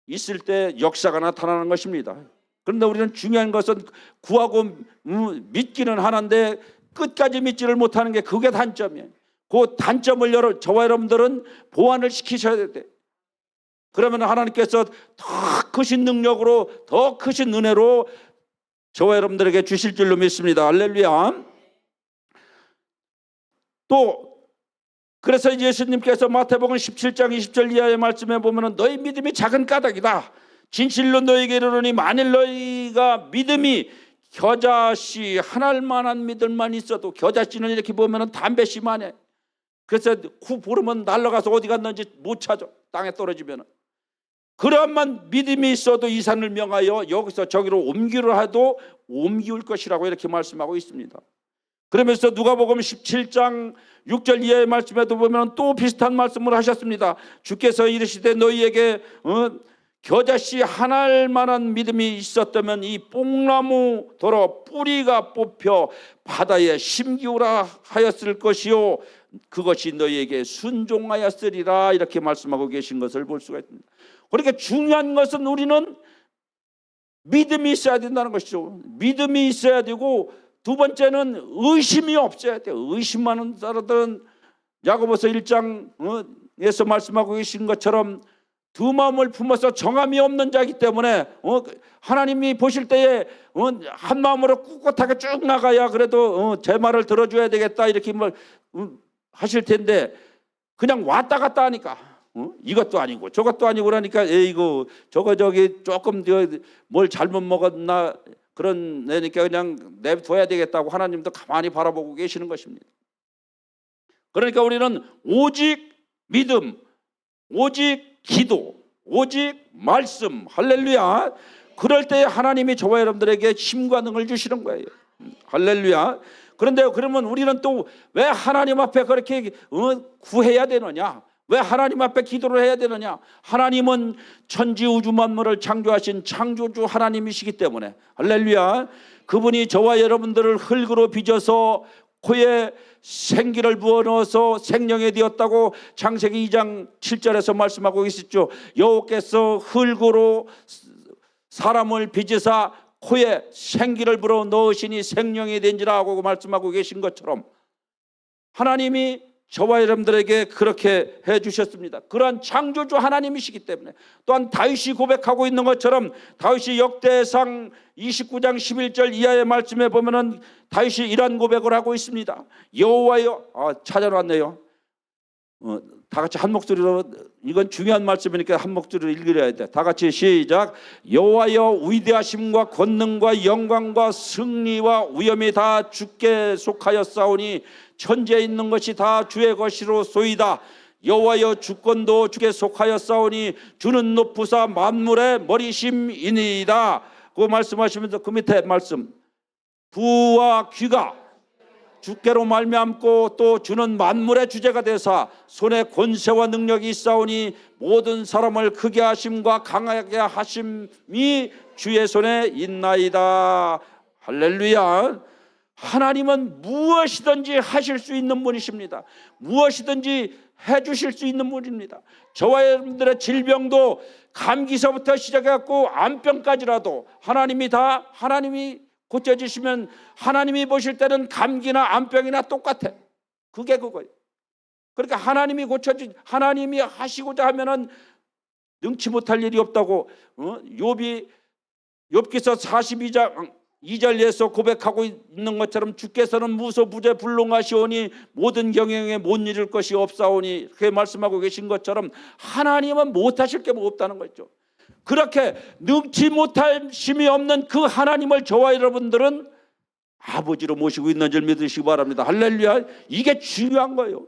있을 때 역사가 나타나는 것입니다. 그런데 우리는 중요한 것은 구하고 믿기는 하는데 끝까지 믿지를 못하는 게 그게 단점이에요. 그 단점을 저와 여러분들은 보완을 시키셔야 돼. 그러면 하나님께서 더 크신 능력으로, 더 크신 은혜로 저와 여러분들에게 주실 줄로 믿습니다. 할렐루야. 또 그래서 예수님께서 마태복음 17장 20절 이하의 말씀에 보면은 너희 믿음이 작은 까닭이다. 진실로 너희에게 이르노니 만일 너희가 믿음이 겨자씨 한 알만한 믿음만 있어도, 겨자씨는 이렇게 보면은 담배씨만 해. 그래서 후 부르면 날아가서 어디 갔는지 못 찾아. 땅에 떨어지면은. 그러한만 믿음이 있어도 이 산을 명하여 여기서 저기로 옮기려 해도 옮기울 것이라고 이렇게 말씀하고 있습니다. 그러면서 누가복음 17장 6절 이하의 말씀에도 보면 또 비슷한 말씀을 하셨습니다. 주께서 이르시되 너희에게 겨자씨 한 알만한 믿음이 있었다면 이 뽕나무 더러 뿌리가 뽑혀 바다에 심기우라 하였을 것이요 그것이 너희에게 순종하였으리라, 이렇게 말씀하고 계신 것을 볼 수가 있습니다. 그러니까 중요한 것은 우리는 믿음이 있어야 된다는 것이죠. 믿음이 있어야 되고, 두 번째는 의심이 없어야 돼요. 의심하는 사람들은 야고보서 1장에서 말씀하고 계신 것처럼 두 마음을 품어서 정함이 없는 자이기 때문에 하나님이 보실 때에 한 마음으로 꿋꿋하게 쭉 나가야 그래도 제 말을 들어줘야 되겠다, 이렇게 하실 텐데 그냥 왔다 갔다 하니까 이것도 아니고 저것도 아니고 그러니까 이거 저거 저기 조금 뭘 잘못 먹었나 그런 애니까 그냥 내둬야 되겠다고 하나님도 가만히 바라보고 계시는 것입니다. 그러니까 우리는 오직 믿음, 오직 기도, 오직 말씀, 할렐루야. 그럴 때 하나님이 저와 여러분들에게 힘과 능을 주시는 거예요. 할렐루야. 그런데 그러면 우리는 또 왜 하나님 앞에 그렇게 구해야 되느냐? 왜 하나님 앞에 기도를 해야 되느냐? 하나님은 천지 우주 만물을 창조하신 창조주 하나님이시기 때문에, 할렐루야. 그분이 저와 여러분들을 흙으로 빚어서 코에 생기를 부어넣어서 생명이 되었다고 창세기 2장 7절에서 말씀하고 계시죠. 여호와께서 흙으로 사람을 빚으사 코에 생기를 불어 넣으시니 생명이 된지라 하고 말씀하고 계신 것처럼 하나님이 저와 여러분들에게 그렇게 해주셨습니다. 그러한 창조주 하나님이시기 때문에, 또한 다윗이 고백하고 있는 것처럼 다윗이 역대상 29장 11절 이하의 말씀에 보면은 다윗이 이러한 고백을 하고 있습니다. 여호와여, 찾아놨네요. 다 같이 한 목소리로, 이건 중요한 말씀이니까 한 목소리로 읽으려야 돼. 다 같이 시작. 여호와여, 위대하심과 권능과 영광과 승리와 위엄이 다 주께 속하였사오니 천지에 있는 것이 다 주의 것이로 쏘이다. 여호와여, 주권도 주께 속하였사오니 주는 높으사 만물의 머리심이니이다. 그 말씀하시면서 그 밑에 말씀, 부와 귀가 주께로 말미암고 또 주는 만물의 주제가 되사 손에 권세와 능력이 있사오니 모든 사람을 크게 하심과 강하게 하심이 주의 손에 있나이다. 할렐루야. 하나님은 무엇이든지 하실 수 있는 분이십니다. 무엇이든지 해주실 수 있는 분입니다. 저와 여러분들의 질병도 감기서부터 시작해갖고 암병까지라도 하나님이 고쳐주시면, 하나님이 보실 때는 감기나 암병이나 똑같아. 그게 그거예요. 그러니까 하나님이 하나님이 하시고자 하면은 능치 못할 일이 없다고 욥기서 42장 2절에서 고백하고 있는 것처럼 주께서는 무소부재 불능하시오니 모든 경영에 못 이룰 것이 없사오니, 그렇게 말씀하고 계신 것처럼 하나님은 못하실 게 뭐 없다는 거죠. 그렇게 능치 못할 힘이 없는 그 하나님을 저와 여러분들은 아버지로 모시고 있는 줄 믿으시기 바랍니다. 할렐루야. 이게 중요한 거예요.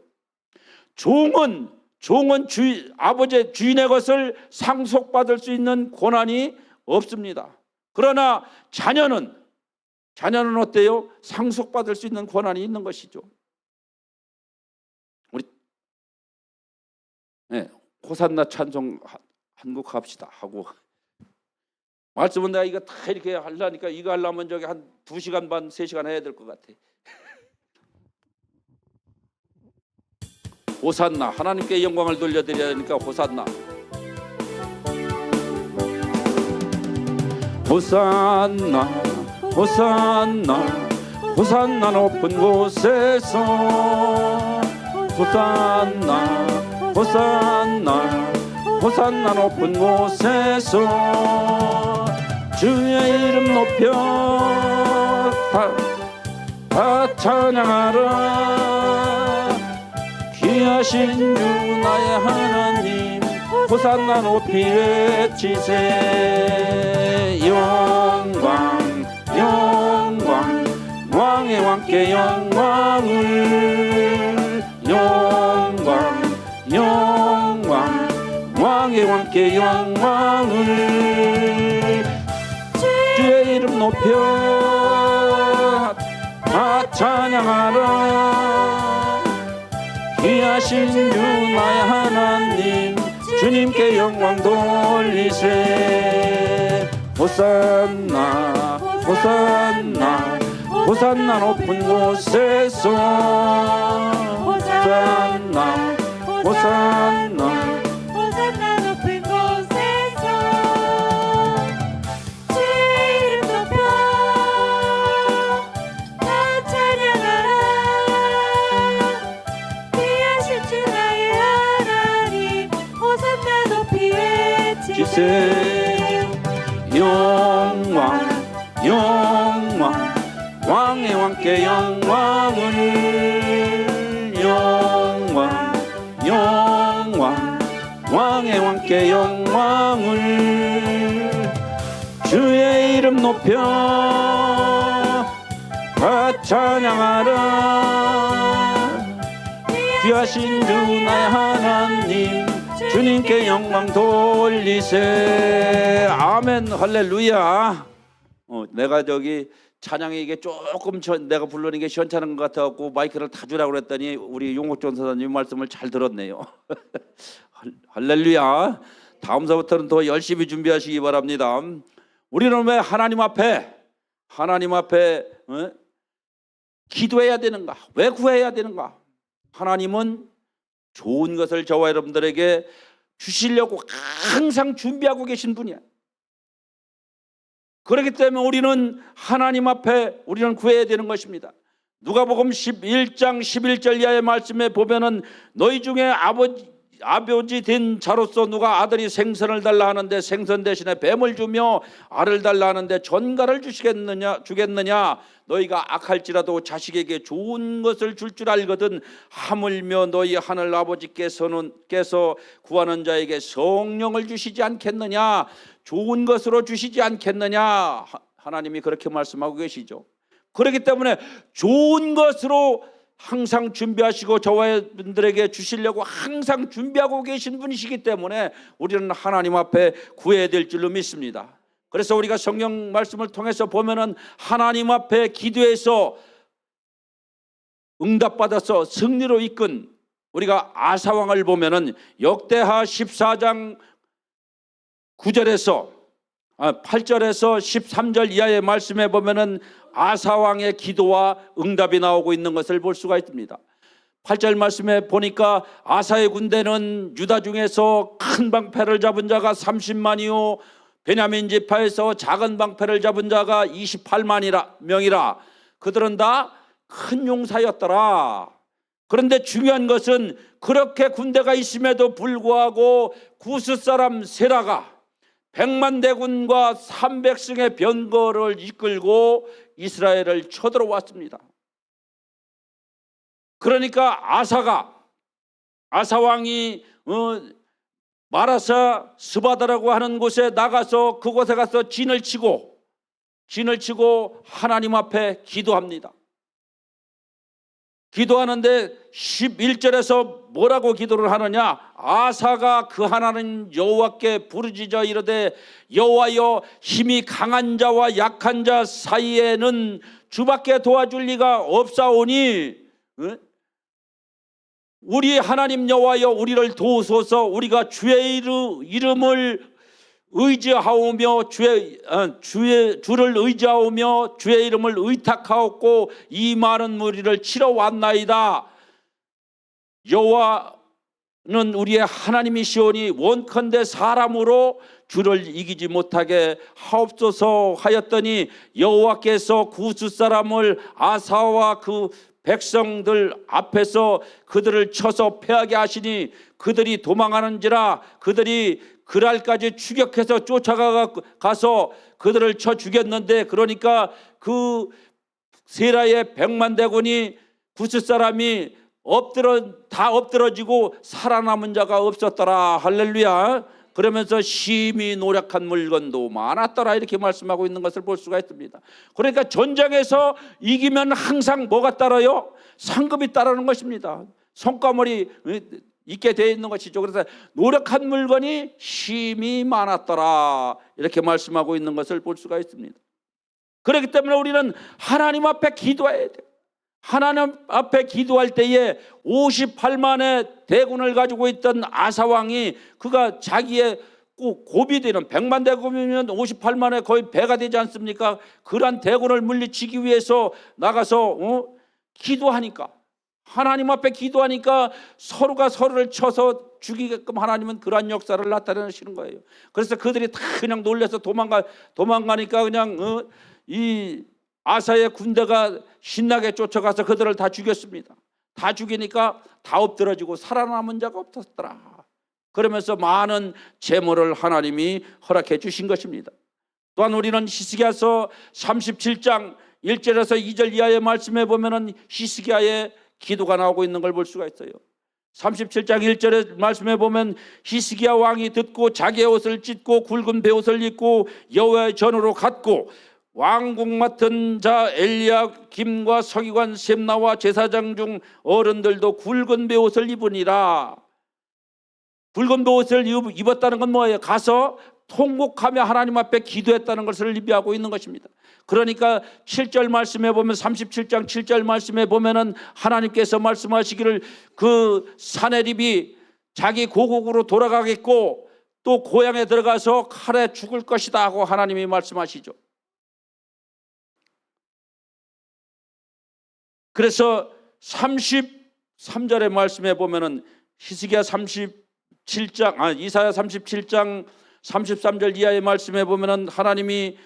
종은 아버지의 주인의 것을 상속받을 수 있는 권한이 없습니다. 그러나 자녀는 어때요? 상속받을 수 있는 권한이 있는 것이죠. 우리 호산나 찬송 한국 합시다 하고 말씀은 내가 이거 다 이렇게 하려니까 이거 하려면 저기 한 2시간 반 3시간 해야 될 것 같아. 호산나, 하나님께 영광을 돌려드려야 하니까 호산나. 호산나 호산나 호산나 높은 곳에서 호산나 호산나 호산나 높은 곳에서 주의 이름 높여 다 찬양하라. 귀하신 주 나의 하나님 호산나 높이 외치세. 영광 영광 왕의 왕께 영광을. 영광 영광 왕의 왕께 영광을. 주의 이름 높여 다 찬양하라. 귀하신 주 나의 하나님 주님께 영광 돌리세. 호산나 호산나 호산나 높은 곳에서 호산나 호산나 호산나 높은 곳에서 주의 이름 높여 다 찬양하라. 귀하신 주 나의 하나님 호산나 높이 외치세. 영광 영광 왕의 왕께 영광을. 영광 영광 왕의 왕께 영광을. 주의 이름 높여 다 찬양하라. 귀하신 주 나의 하나님 주님께 영광 돌리세. 아멘 할렐루야. 내가 저기 찬양이 이게 조금 내가 부르는 게 시원찮은 것 같아갖고 마이크를 다 주라고 그랬더니 우리 용옥전 사장님 말씀을 잘 들었네요. 할렐루야. 다음서부터는 더 열심히 준비하시기 바랍니다. 우리는 왜 하나님 앞에 기도해야 되는가? 왜 구해야 되는가? 하나님은 좋은 것을 저와 여러분들에게 주시려고 항상 준비하고 계신 분이야. 그렇기 때문에 우리는 하나님 앞에 우리는 구해야 되는 것입니다. 누가복음 11장 11절 이하의 말씀에 보면은 너희 중에 아버지 된 자로서 누가 아들이 생선을 달라 하는데 생선 대신에 뱀을 주며 알을 달라 하는데 전갈을 주겠느냐. 너희가 악할지라도 자식에게 좋은 것을 줄 줄 알거든 하물며 너희 하늘 아버지께서 구하는 자에게 성령을 주시지 않겠느냐. 좋은 것으로 주시지 않겠느냐. 하나님이 그렇게 말씀하고 계시죠. 그렇기 때문에 좋은 것으로 항상 준비하시고 저와 여러분들에게 주시려고 항상 준비하고 계신 분이시기 때문에 우리는 하나님 앞에 구해야 될 줄로 믿습니다. 그래서 우리가 성경 말씀을 통해서 보면은 하나님 앞에 기도해서 응답받아서 승리로 이끈 우리가 아사왕을 보면은 역대하 14장 8절에서 13절 이하의 말씀에 보면은 아사왕의 기도와 응답이 나오고 있는 것을 볼 수가 있습니다. 8절 말씀에 보니까 아사의 군대는 유다 중에서 큰 방패를 잡은 자가 30만이요 베냐민 지파에서 작은 방패를 잡은 자가 28만 명이라. 그들은 다 큰 용사였더라. 그런데 중요한 것은 그렇게 군대가 있음에도 불구하고 구스 사람 세라가 100만 대군과 300승의 병거를 이끌고 이스라엘을 쳐들어왔습니다. 그러니까 아사왕이 마라사 스바다라고 하는 곳에 나가서 그곳에 가서 진을 치고 하나님 앞에 기도합니다. 기도하는데 11절에서 뭐라고 기도를 하느냐. 아사가 그 하나님 여호와께 부르짖어 이르되 여호와여 힘이 강한 자와 약한 자 사이에는 주밖에 도와줄 리가 없사오니 우리 하나님 여호와여 우리를 도우소서. 우리가 주의 이름을 의지하오며 주를 의지하오며 주의 이름을 의탁하옵고 이 많은 무리를 치러 왔나이다. 여호와는 우리의 하나님이시오니 원컨대 사람으로 주를 이기지 못하게 하옵소서 하였더니 여호와께서 구스 사람을 아사와 그 백성들 앞에서 그들을 쳐서 패하게 하시니 그들이 도망하는지라 그들이 그랄까지 추격해서 쫓아가서 그들을 쳐 죽였는데, 그러니까 그 세라의 100만 대군이 구스 사람이 다 엎드러지고 살아남은 자가 없었더라. 할렐루야. 그러면서 심히 노력한 물건도 많았더라 이렇게 말씀하고 있는 것을 볼 수가 있습니다. 그러니까 전쟁에서 이기면 항상 뭐가 따라요? 상급이 따르는 것입니다. 성과물이 있게 되어 있는 것이죠. 그래서 노력한 물건이 심히 많았더라 이렇게 말씀하고 있는 것을 볼 수가 있습니다. 그렇기 때문에 우리는 하나님 앞에 기도해야 돼요. 하나님 앞에 기도할 때에 58만의 대군을 가지고 있던 아사 왕이 그가 자기의 고비되는 100만 대군이면 58만의 거의 배가 되지 않습니까? 그러한 대군을 물리치기 위해서 나가서 기도하니까, 하나님 앞에 기도하니까 서로가 서로를 쳐서 죽이게끔 하나님은 그러한 역사를 나타내시는 거예요. 그래서 그들이 다 그냥 놀라서 도망가니까 그냥 이 아사의 군대가 신나게 쫓아가서 그들을 다 죽였습니다. 다 죽이니까 다 엎드러지고 살아남은 자가 없었더라. 그러면서 많은 재물을 하나님이 허락해 주신 것입니다. 또한 우리는 히스기야서 37장 1절에서 2절 이하의 말씀에 보면은 히스기야의 기도가 나오고 있는 걸 볼 수가 있어요. 37장 1절의 말씀에 보면 히스기야 왕이 듣고 자기의 옷을 찢고 굵은 베옷을 입고 여호와의 전으로 갔고 왕국 맡은 자 엘리야김과 서기관 셈나와 제사장 중 어른들도 굵은 베옷을 입으니라. 굵은 베옷을 입었다는 건 뭐예요? 가서 통곡하며 하나님 앞에 기도했다는 것을 의미하고 있는 것입니다. 그러니까 7절 말씀에 보면 37장 7절 말씀에 보면은 하나님께서 말씀하시기를 그 사내립이 자기 고국으로 돌아가겠고 또 고향에 들어가서 칼에 죽을 것이다 하고 하나님이 말씀하시죠. 그래서 33절의 말씀에 보면은 이사야 37장 33절 이하의 말씀에 보면은 하나님이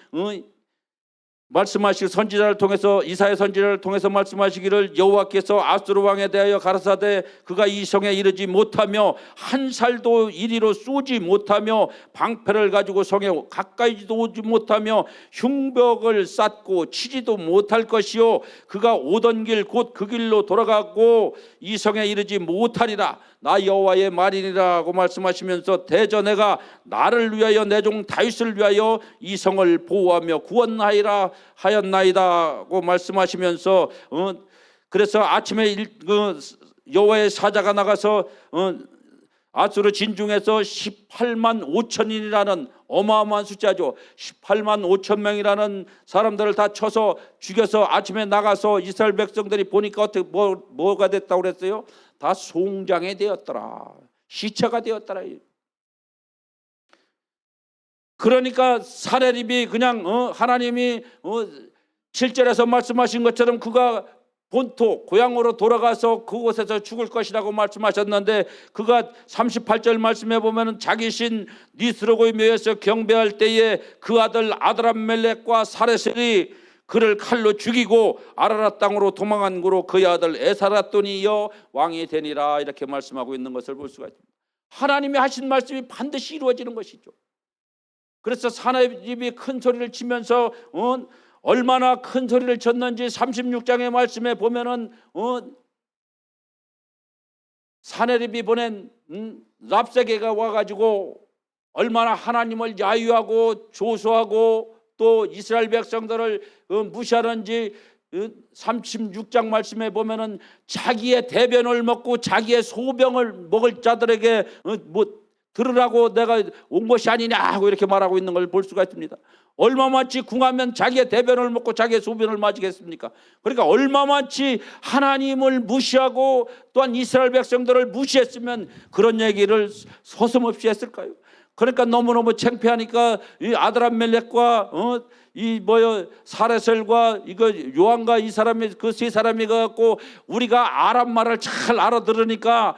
말씀하시기 선지자를 통해서 이사야 선지자를 통해서 말씀하시기를 여호와께서 아수르 왕에 대하여 가라사대 그가 이 성에 이르지 못하며 한 살도 이리로 쏘지 못하며 방패를 가지고 성에 가까이도 오지 못하며 흉벽을 쌓고 치지도 못할 것이요 그가 오던 길 곧 그 길로 돌아가고 이 성에 이르지 못하리라. 나 여호와의 말이니라고 말씀하시면서 대전에가 나를 위하여 내 종 다윗을 위하여 이 성을 보호하며 구원하리라 하였나이다고 말씀하시면서 그래서 아침에 여호와의 사자가 나가서 아수르 진중에서 18만 5천인이라는 어마어마한 숫자죠. 18만 5천 명이라는 사람들을 다 쳐서 죽여서 아침에 나가서 이스라엘 백성들이 보니까 어떻게 뭐가 됐다고 그랬어요? 다 송장이 되었더라. 시체가 되었더라. 그러니까 사내립이 그냥 하나님이 7절에서 말씀하신 것처럼 그가 본토 고향으로 돌아가서 그곳에서 죽을 것이라고 말씀하셨는데 그가 38절 말씀해 보면은 자기 신 니스로고의 묘에서 경배할 때에 그 아들 아드람멜렉과 사레셀이 그를 칼로 죽이고 아라라 땅으로 도망한 고로 그의 아들 에사라돈이 이어 왕이 되니라 이렇게 말씀하고 있는 것을 볼 수가 있습니다. 하나님이 하신 말씀이 반드시 이루어지는 것이죠. 그래서 사내립이 큰 소리를 치면서 얼마나 큰 소리를 쳤는지 36장의 말씀에 보면은 사내립이 보낸 랍세게가 와가지고 얼마나 하나님을 야유하고 조소하고 또 이스라엘 백성들을 무시하는지 36장 말씀에 보면은 자기의 대변을 먹고 자기의 소병을 먹을 자들에게 들으라고 내가 온 것이 아니냐 하고 이렇게 말하고 있는 걸 볼 수가 있습니다. 얼마만치 궁하면 자기의 대변을 먹고 자기의 소변을 마시겠습니까? 그러니까 얼마만치 하나님을 무시하고 또한 이스라엘 백성들을 무시했으면 그런 얘기를 서슴없이 했을까요? 그러니까 너무너무 창피하니까 이 아드람멜렉과 사레셀과 이거 요한과 이 사람이 그 세 사람이 갖고 우리가 아람 말을 잘 알아들으니까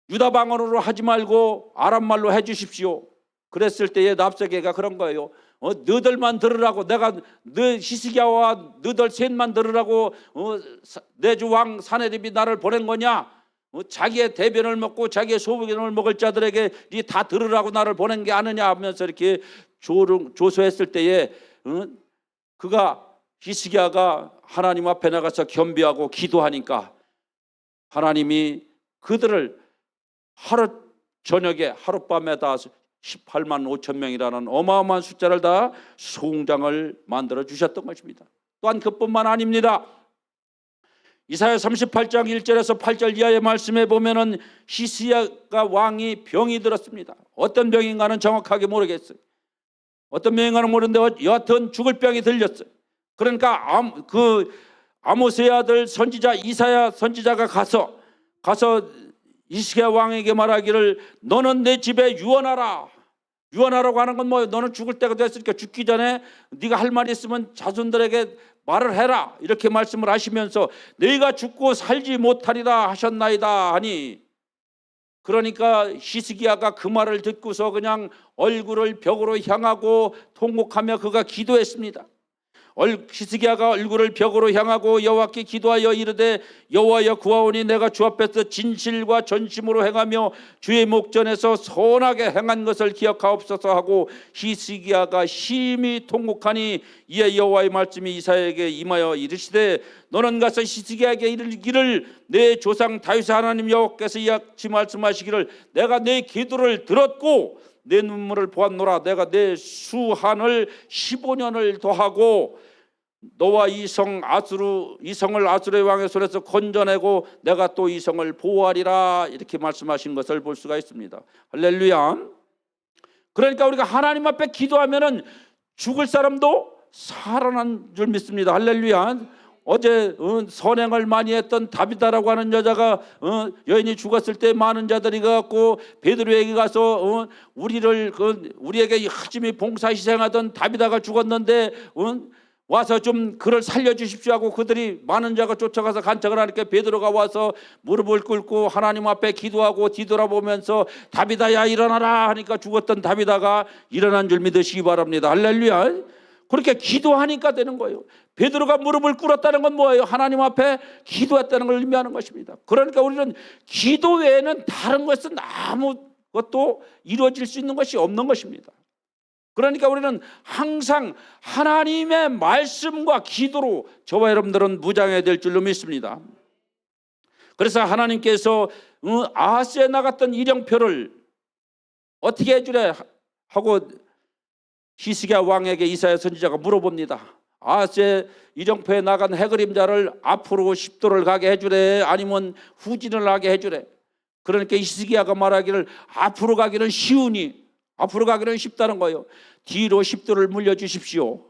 유다 방언으로 하지 말고 아람 말로 해 주십시오. 그랬을 때에 랍사게가 그런 거예요. 너들만 들으라고, 내가 너 히스기야와 너들 셋만 들으라고 내 주 왕 사네립이 나를 보낸 거냐? 자기의 대변을 먹고 자기의 소변을 먹을 자들에게 다 들으라고 나를 보낸 게 아니냐 하면서 이렇게 조소했을 때에 그가 히스기야가 하나님 앞에 나가서 겸비하고 기도하니까 하나님이 그들을 하루 저녁에 하룻밤에 다 18만 5천 명이라는 어마어마한 숫자를 다 송장을 만들어 주셨던 것입니다. 또한 그뿐만 아닙니다. 이사야 38장 1절에서 8절 이하의 말씀에 보면은 히스기야가 왕이 병이 들었습니다. 어떤 병인가는 정확하게 모르겠어요. 어떤 병인가는 모르는데 여하튼 죽을 병이 들렸어요. 그러니까 아모스의 아들 선지자 이사야 선지자가 가서 히스기야 왕에게 말하기를 너는 내 집에 유언하라. 유언하라고 하는 건 뭐예요? 너는 죽을 때가 됐으니까 죽기 전에 네가 할 말이 있으면 자손들에게 말을 해라. 이렇게 말씀을 하시면서 너희가 죽고 살지 못하리라 하셨나이다 하니, 그러니까 히스기야가 그 말을 듣고서 그냥 얼굴을 벽으로 향하고 통곡하며 그가 기도했습니다. 히스기야가 얼굴을 벽으로 향하고 여호와께 기도하여 이르되 여호와여 구하오니 내가 주 앞에서 진실과 전심으로 행하며 주의 목전에서 선하게 행한 것을 기억하옵소서 하고 히스기야가 심히 통곡하니 이에 여호와의 말씀이 이사야에게 임하여 이르시되 너는 가서 히스기야에게 이르기를 내 조상 다윗의 하나님 여호와께서 이같이 말씀하시기를 내가 내 기도를 들었고 내 눈물을 보았노라. 내가 내 수한을 15년을 더하고 너와 이 성을 아수르의 왕의 손에서 건져내고 내가 또 이 성을 보호하리라. 이렇게 말씀하신 것을 볼 수가 있습니다. 할렐루야. 그러니까 우리가 하나님 앞에 기도하면은 죽을 사람도 살아난 줄 믿습니다. 할렐루야. 어제 선행을 많이 했던 다비다라고 하는 여자가 여인이 죽었을 때 많은 자들이 가고 베드로에게 가서 우리에게 하짐이 봉사 희생하던 다비다가 죽었는데 와서 좀 그를 살려주십시오 하고 그들이 많은 자가 쫓아가서 간청을 하니까 베드로가 와서 무릎을 꿇고 하나님 앞에 기도하고 뒤돌아보면서 다비다야 일어나라 하니까 죽었던 다비다가 일어난 줄 믿으시기 바랍니다. 할렐루야. 그렇게 기도하니까 되는 거예요. 베드로가 무릎을 꿇었다는 건 뭐예요? 하나님 앞에 기도했다는 걸 의미하는 것입니다. 그러니까 우리는 기도 외에는 다른 것은 아무것도 이루어질 수 있는 것이 없는 것입니다. 그러니까 우리는 항상 하나님의 말씀과 기도로 저와 여러분들은 무장해야 될 줄로 믿습니다. 그래서 하나님께서 아하스에 나갔던 이령표를 어떻게 해주래 하고 히스기야 왕에게 이사야 선지자가 물어봅니다. 아하스의 이령표에 나간 해그림자를 앞으로 10도를 가게 해주래 아니면 후진을 하게 해주래. 그러니까 히스기야가 말하기를 앞으로 가기는 쉬우니 앞으로 가기는 쉽다는 거예요. 뒤로 10도를 물려주십시오.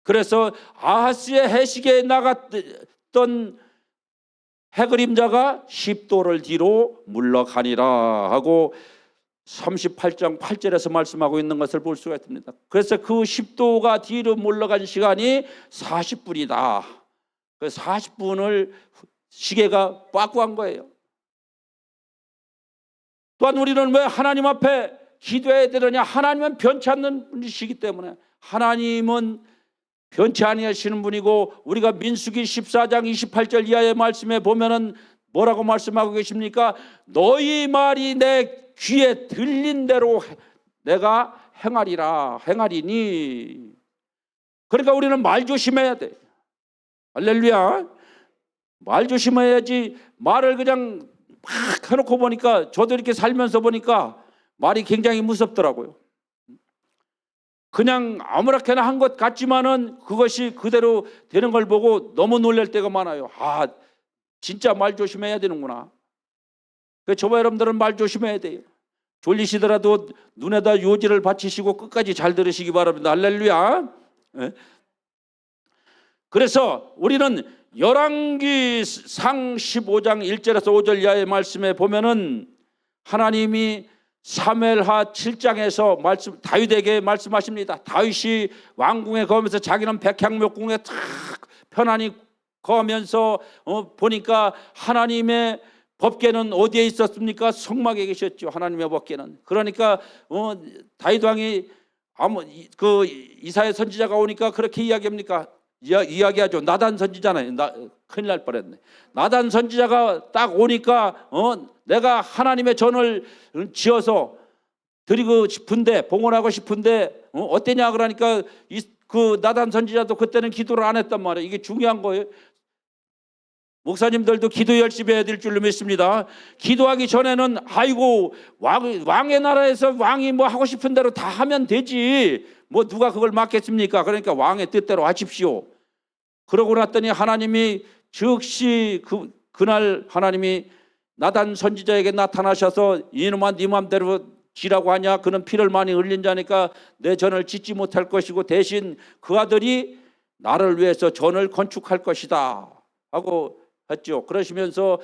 그래서 아하스의 해시계에 나갔던 해그림자가 10도를 뒤로 물러가니라 하고 38장 8절에서 말씀하고 있는 것을 볼 수가 있습니다. 그래서 그 10도가 뒤로 물러간 시간이 40분이다. 그 40분을 시계가 빠꾸한 거예요. 또한 우리는 왜 하나님 앞에 기도해야 되느냐? 하나님은 변치 않는 분이시기 때문에. 하나님은 변치 아니하시는 분이고, 우리가 민수기 14장 28절 이하의 말씀에 보면은 뭐라고 말씀하고 계십니까? 너희 말이 내 귀에 들린 대로 내가 행하리니. 그러니까 우리는 말 조심해야 돼. 할렐루야. 말 조심해야지. 말을 그냥 막 해놓고 보니까, 저도 이렇게 살면서 보니까 말이 굉장히 무섭더라고요. 그냥 아무렇게나 한 것 같지만은 그것이 그대로 되는 걸 보고 너무 놀랄 때가 많아요. 아, 진짜 말 조심해야 되는구나. 저와 여러분들은 말 조심해야 돼요. 졸리시더라도 눈에다 요지를 받치시고 끝까지 잘 들으시기 바랍니다. 할렐루야. 그래서 우리는 열왕기상 15장 1절에서 5절 이하의 말씀에 보면은 하나님이 사무엘하 7장에서 다윗에게 말씀하십니다. 다윗이 왕궁에 거하면서 자기는 백향목궁에 탁 편안히 거하면서 보니까 하나님의 법궤는 어디에 있었습니까? 성막에 계셨죠. 하나님의 법궤는. 그러니까 다윗 왕이 그 이사야 선지자가 오니까 그렇게 이야기합니까? 이야기하죠. 나단 선지자잖아요. 큰일 날 뻔했네. 나단 선지자가 딱 오니까 내가 하나님의 전을 지어서 드리고 싶은데, 봉헌하고 싶은데 어때냐 그러니까 그 나단 선지자도 그때는 기도를 안 했단 말이에요. 이게 중요한 거예요. 목사님들도 기도 열심히 해야 될 줄로 믿습니다. 기도하기 전에는 아이고 왕의 나라에서 왕이 뭐 하고 싶은 대로 다 하면 되지, 뭐 누가 그걸 막겠습니까? 그러니까 왕의 뜻대로 하십시오. 그러고 났더니 하나님이 즉시 그날 하나님이 나단 선지자에게 나타나셔서 이놈아 네 맘대로 지라고 하냐? 그는 피를 많이 흘린 자니까 내 전을 짓지 못할 것이고 대신 그 아들이 나를 위해서 전을 건축할 것이다 하고 했죠. 그러시면서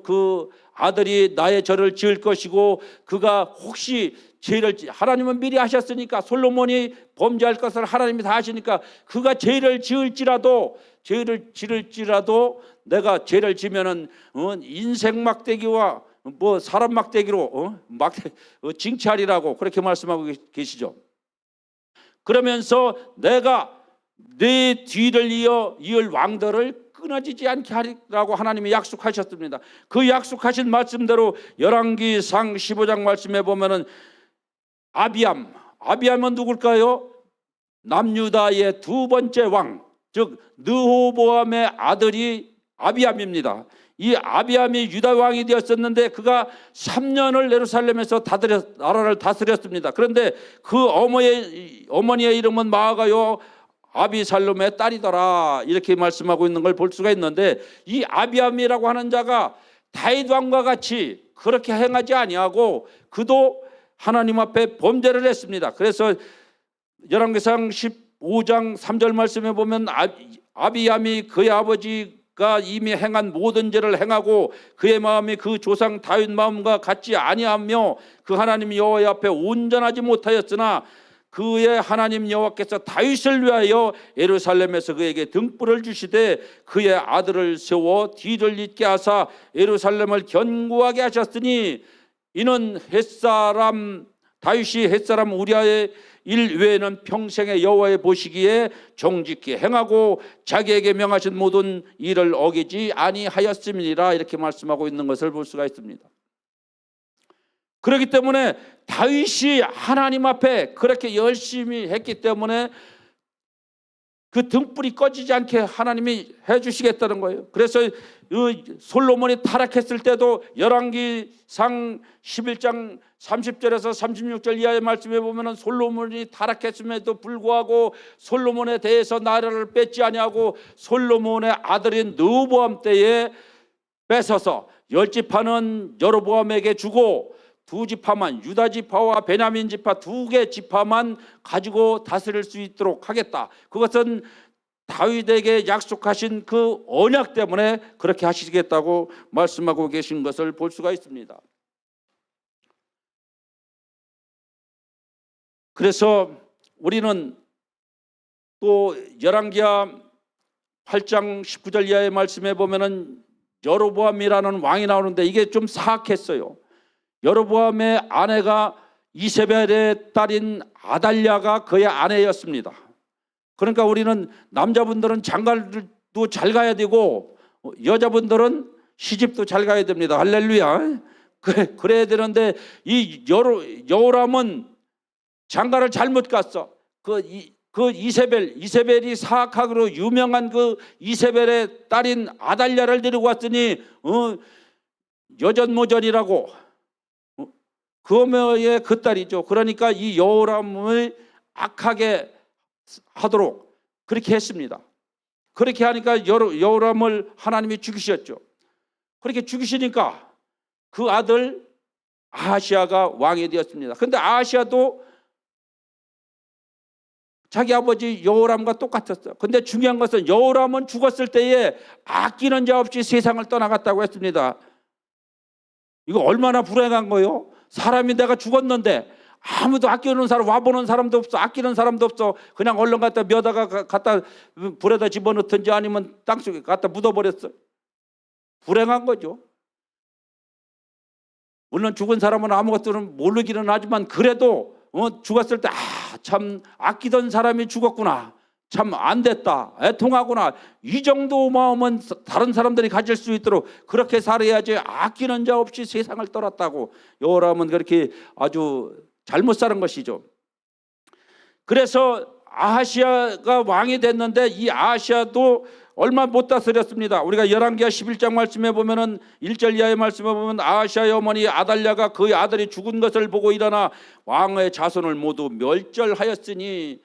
그 아들이 나의 전을 지을 것이고 그가 혹시 죄를 하나님은 미리 하셨으니까 솔로몬이 범죄할 것을 하나님이 다 하시니까 그가 죄를 지을지라도 내가 죄를 지면은 인생 막대기와 뭐 사람 막대기로 징치하리라고 그렇게 말씀하고 계시죠. 그러면서 내가 내 뒤를 이을 왕들을 끊어지지 않게 하리라고 하나님이 약속하셨습니다. 그 약속하신 말씀대로 열왕기상 15장 말씀에 보면은 아비암은 누굴까요? 남유다의 두 번째 왕, 즉 르호보암의 아들이 아비암입니다. 이 아비암이 유다 왕이 되었었는데 그가 3년을 예루살렘에서 나라를 다스렸습니다. 그런데 그 어머니의 이름은 마아가요 아비살롬의 딸이더라, 이렇게 말씀하고 있는 걸 볼 수가 있는데, 이 아비암이라고 하는 자가 다윗 왕과 같이 그렇게 행하지 아니하고 그도 하나님 앞에 범죄를 했습니다. 그래서 열왕기상 15장 3절 말씀에 보면 아비암이 그의 아버지가 이미 행한 모든 죄를 행하고 그의 마음이 그 조상 다윗 마음과 같지 아니하며 그 하나님 여호와 앞에 온전하지 못하였으나 그의 하나님 여호와께서 다윗을 위하여 예루살렘에서 그에게 등불을 주시되 그의 아들을 세워 뒤를 잇게 하사 예루살렘을 견고하게 하셨으니 이는 다윗이 햇사람 우리아의 일 외에는 평생의 여호와의 보시기에 정직히 행하고 자기에게 명하신 모든 일을 어기지 아니하였음이니라, 이렇게 말씀하고 있는 것을 볼 수가 있습니다. 그렇기 때문에 다윗이 하나님 앞에 그렇게 열심히 했기 때문에 그 등불이 꺼지지 않게 하나님이 해주시겠다는 거예요. 그래서 솔로몬이 타락했을 때도 열왕기상 11장 30절에서 36절 이하의 말씀에 보면 솔로몬이 타락했음에도 불구하고 솔로몬에 대해서 나라를 뺏지 아니하고 솔로몬의 아들인 르호보암 때에 뺏어서 10지파는 여로보암에게 주고 2지파만, 유다 지파와 베냐민 지파 2개 지파만 가지고 다스릴 수 있도록 하겠다. 그것은 다윗에게 약속하신 그 언약 때문에 그렇게 하시겠다고 말씀하고 계신 것을 볼 수가 있습니다. 그래서 우리는 또 열왕기하 8장 19절 이하의 말씀에 보면은 여로보암이라는 왕이 나오는데 이게 좀 사악했어요. 여로보암의 아내가 이세벨의 딸인 아달랴가 그의 아내였습니다. 그러니까 우리는 남자분들은 장가도 잘 가야 되고 여자분들은 시집도 잘 가야 됩니다. 할렐루야. 그래야 되는데 이 여호람은 장가를 잘못 갔어. 그 이세벨이 사악하기로 유명한 그 이세벨의 딸인 아달랴를 데리고 왔더니 여전모전이라고 그어머의 그 딸이죠. 그러니까 이 여호람을 악하게 하도록 그렇게 했습니다. 그렇게 하니까 여호람을 하나님이 죽이셨죠. 그렇게 죽이시니까 그 아들 아하시아가 왕이 되었습니다. 그런데 아하시아도 자기 아버지 여호람과 똑같았어요. 그런데 중요한 것은 여호람은 죽었을 때에 아끼는 자 없이 세상을 떠나갔다고 했습니다. 이거 얼마나 불행한 거예요? 사람이 내가 죽었는데 아무도 아끼는 사람, 와보는 사람도 없어, 아끼는 사람도 없어. 그냥 얼른 갖다 갖다 불에다 집어넣든지 아니면 땅속에 갖다 묻어버렸어. 불행한 거죠. 물론 죽은 사람은 아무것도 모르기는 하지만 그래도 죽었을 때 참 아끼던 사람이 죽었구나, 참 안 됐다, 애통하구나, 이 정도 마음은 다른 사람들이 가질 수 있도록 그렇게 살아야지 아끼는 자 없이 세상을 떠났다고 요람은 그렇게 아주 잘못 사는 것이죠. 그래서 아하시아가 왕이 됐는데 이 아하시아도 얼마 못 다스렸습니다. 우리가 열왕기하 11장 말씀에 보면은 1절 이하의 말씀에 보면 아하시아의 어머니 아달랴가 그의 아들이 죽은 것을 보고 일어나 왕의 자손을 모두 멸절하였으니,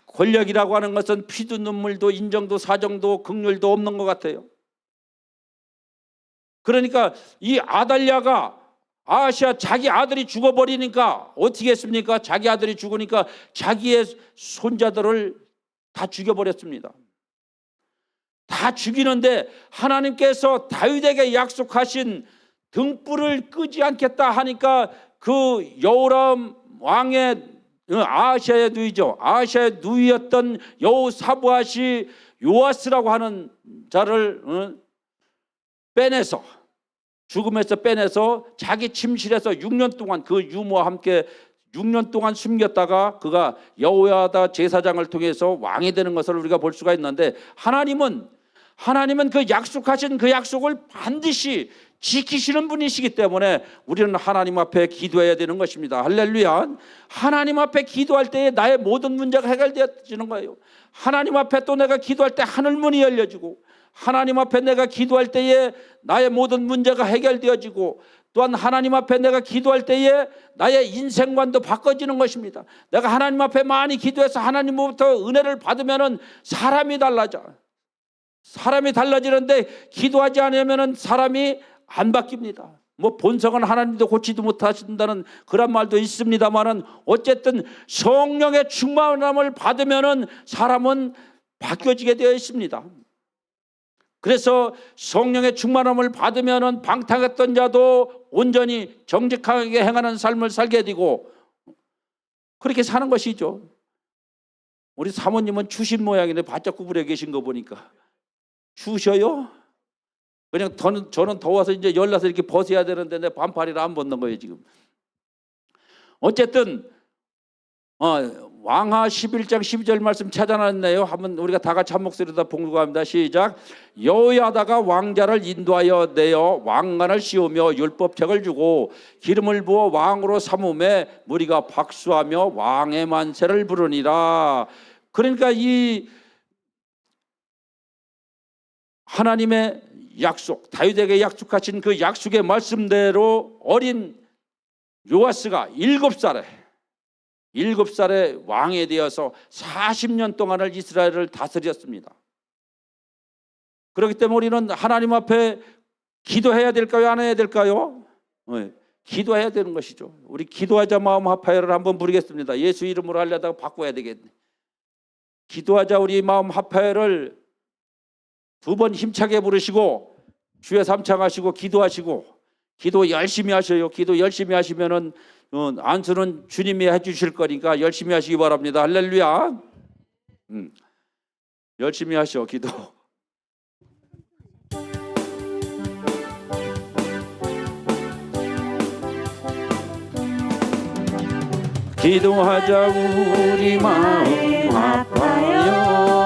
권력이라고 하는 것은 피도 눈물도 인정도 사정도 긍휼도 없는 것 같아요. 그러니까 이 아달랴가 아하시아 자기 아들이 죽어버리니까 어떻게 했습니까? 자기 아들이 죽으니까 자기의 손자들을 다 죽여버렸습니다. 다 죽이는데 하나님께서 다윗에게 약속하신 등불을 끄지 않겠다 하니까 그 여호람 왕의 아하시아의 누이죠. 아하시아의 누이였던 여호사부앗이 요아스라고 하는 자를 빼내서, 죽음에서 빼내서 자기 침실에서 6년 동안 그 유모와 함께 6년 동안 숨겼다가 그가 여호야다 제사장을 통해서 왕이 되는 것을 우리가 볼 수가 있는데, 하나님은 그 약속하신 그 약속을 반드시 지키시는 분이시기 때문에 우리는 하나님 앞에 기도해야 되는 것입니다. 할렐루야. 하나님 앞에 기도할 때에 나의 모든 문제가 해결되어지는 거예요. 하나님 앞에 또 내가 기도할 때 하늘문이 열려지고, 하나님 앞에 내가 기도할 때에 나의 모든 문제가 해결되어지고, 또한 하나님 앞에 내가 기도할 때에 나의 인생관도 바꿔지는 것입니다. 내가 하나님 앞에 많이 기도해서 하나님으로부터 은혜를 받으면 사람이 달라져. 사람이 달라지는데 기도하지 않으면 사람이 안 바뀝니다. 뭐 본성은 하나님도 고치도 못하신다는 그런 말도 있습니다만은 어쨌든 성령의 충만함을 받으면은 사람은 바뀌어지게 되어 있습니다. 그래서 성령의 충만함을 받으면은 방탕했던 자도 온전히 정직하게 행하는 삶을 살게 되고 그렇게 사는 것이죠. 우리 사모님은 추신 모양인데 바짝 구부려 계신 거 보니까 추셔요? 그냥 저는 더워서 이제 열나서 이렇게 벗어야 되는데 내 반팔이라 안 벗는 거예요 지금. 어쨌든 왕하 11장 12절 말씀 찾아놨네요. 한번 우리가 다 같이 한 목소리로 봉독합니다. 시작. 여호야다가 왕자를 인도하여 내어 왕관을 씌우며 율법책을 주고 기름을 부어 왕으로 삼음에 무리가 박수하며 왕의 만세를 부르니라. 그러니까 이 하나님의 약속, 다윗에게 약속하신 그 약속의 말씀대로 어린 요아스가 7살에 왕이 되어서 40년 동안을 이스라엘을 다스렸습니다. 그렇기 때문에 우리는 하나님 앞에 기도해야 될까요? 안 해야 될까요? 네, 기도해야 되는 것이죠. 우리 기도하자 마음 합하여를 한번 부르겠습니다. 예수 이름으로 하려다가 바꿔야 되겠네. 기도하자 우리 마음 합하여를 2번 힘차게 부르시고 주여 삼창하시고 기도하시고, 기도 열심히 하셔요. 기도 열심히 하시면은 안수는 주님이 해주실 거니까 열심히 하시기 바랍니다. 할렐루야. 열심히 하셔 기도. 기도하자 우리 마음 아파요.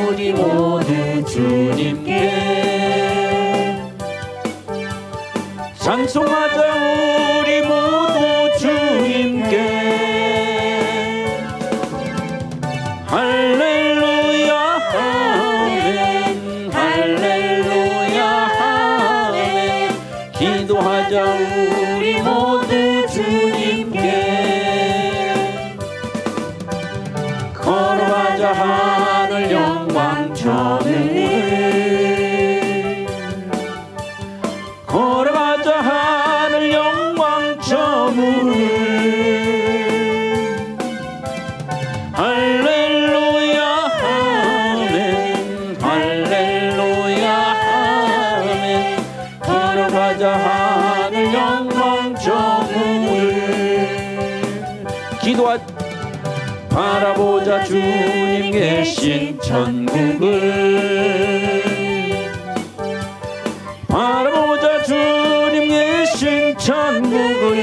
우리 모두 주님께 찬송하자. 우리 모두 주님께 할렐루야 아멘 할렐루야 아멘. 기도하자 우리 모두 주님께 걸어가자 하늘 영광 저물을 걸어가자 하늘 영광 저물을 걸어가자 하늘 영광 저 문을 바라보자 주님 계신 천국을 바라보자 주님 계신 천국을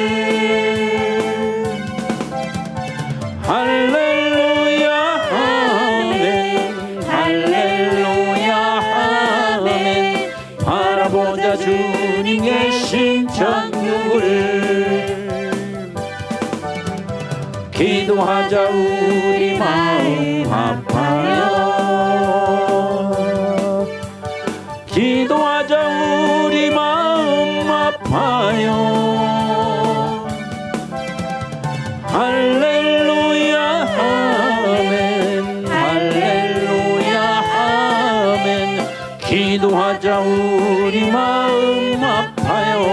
할렐루야 아멘 할렐루야 아멘 바라보자 주님 계신 천국을 기도하자 우리 마음 아파요 기도하자 우리 마음 아파요 할렐루야 아멘 할렐루야 아멘 기도하자 우리 마음 아파요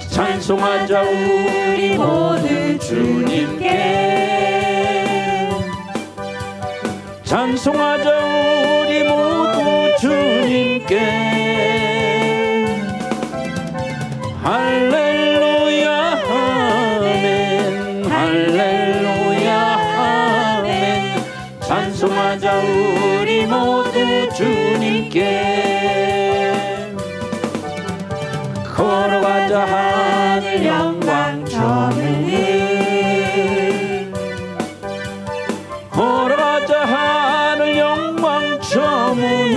찬송하자 우리 모두 주님께 찬송하자 우리 모두 주님께 할렐루야 아멘 할렐루야 아멘 찬송하자 우리 모두 주님께 걸어가자 하늘 영광 저문을 걸어가자 하늘 영광 저문을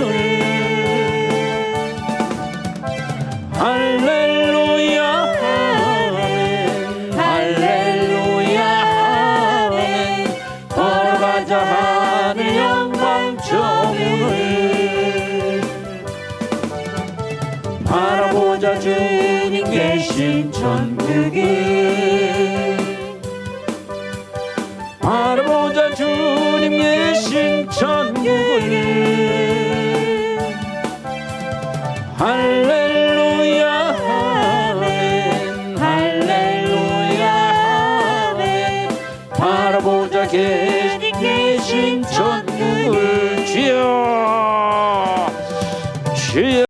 할렐루야 아멘 할렐루야 아멘 걸어가자 하늘 영광 저문을 바라보자 주님 계신 천국을 바라보자 주님 계신 천국을 할렐루야 아멘 할렐루야 아멘 바라보자 계신 천국을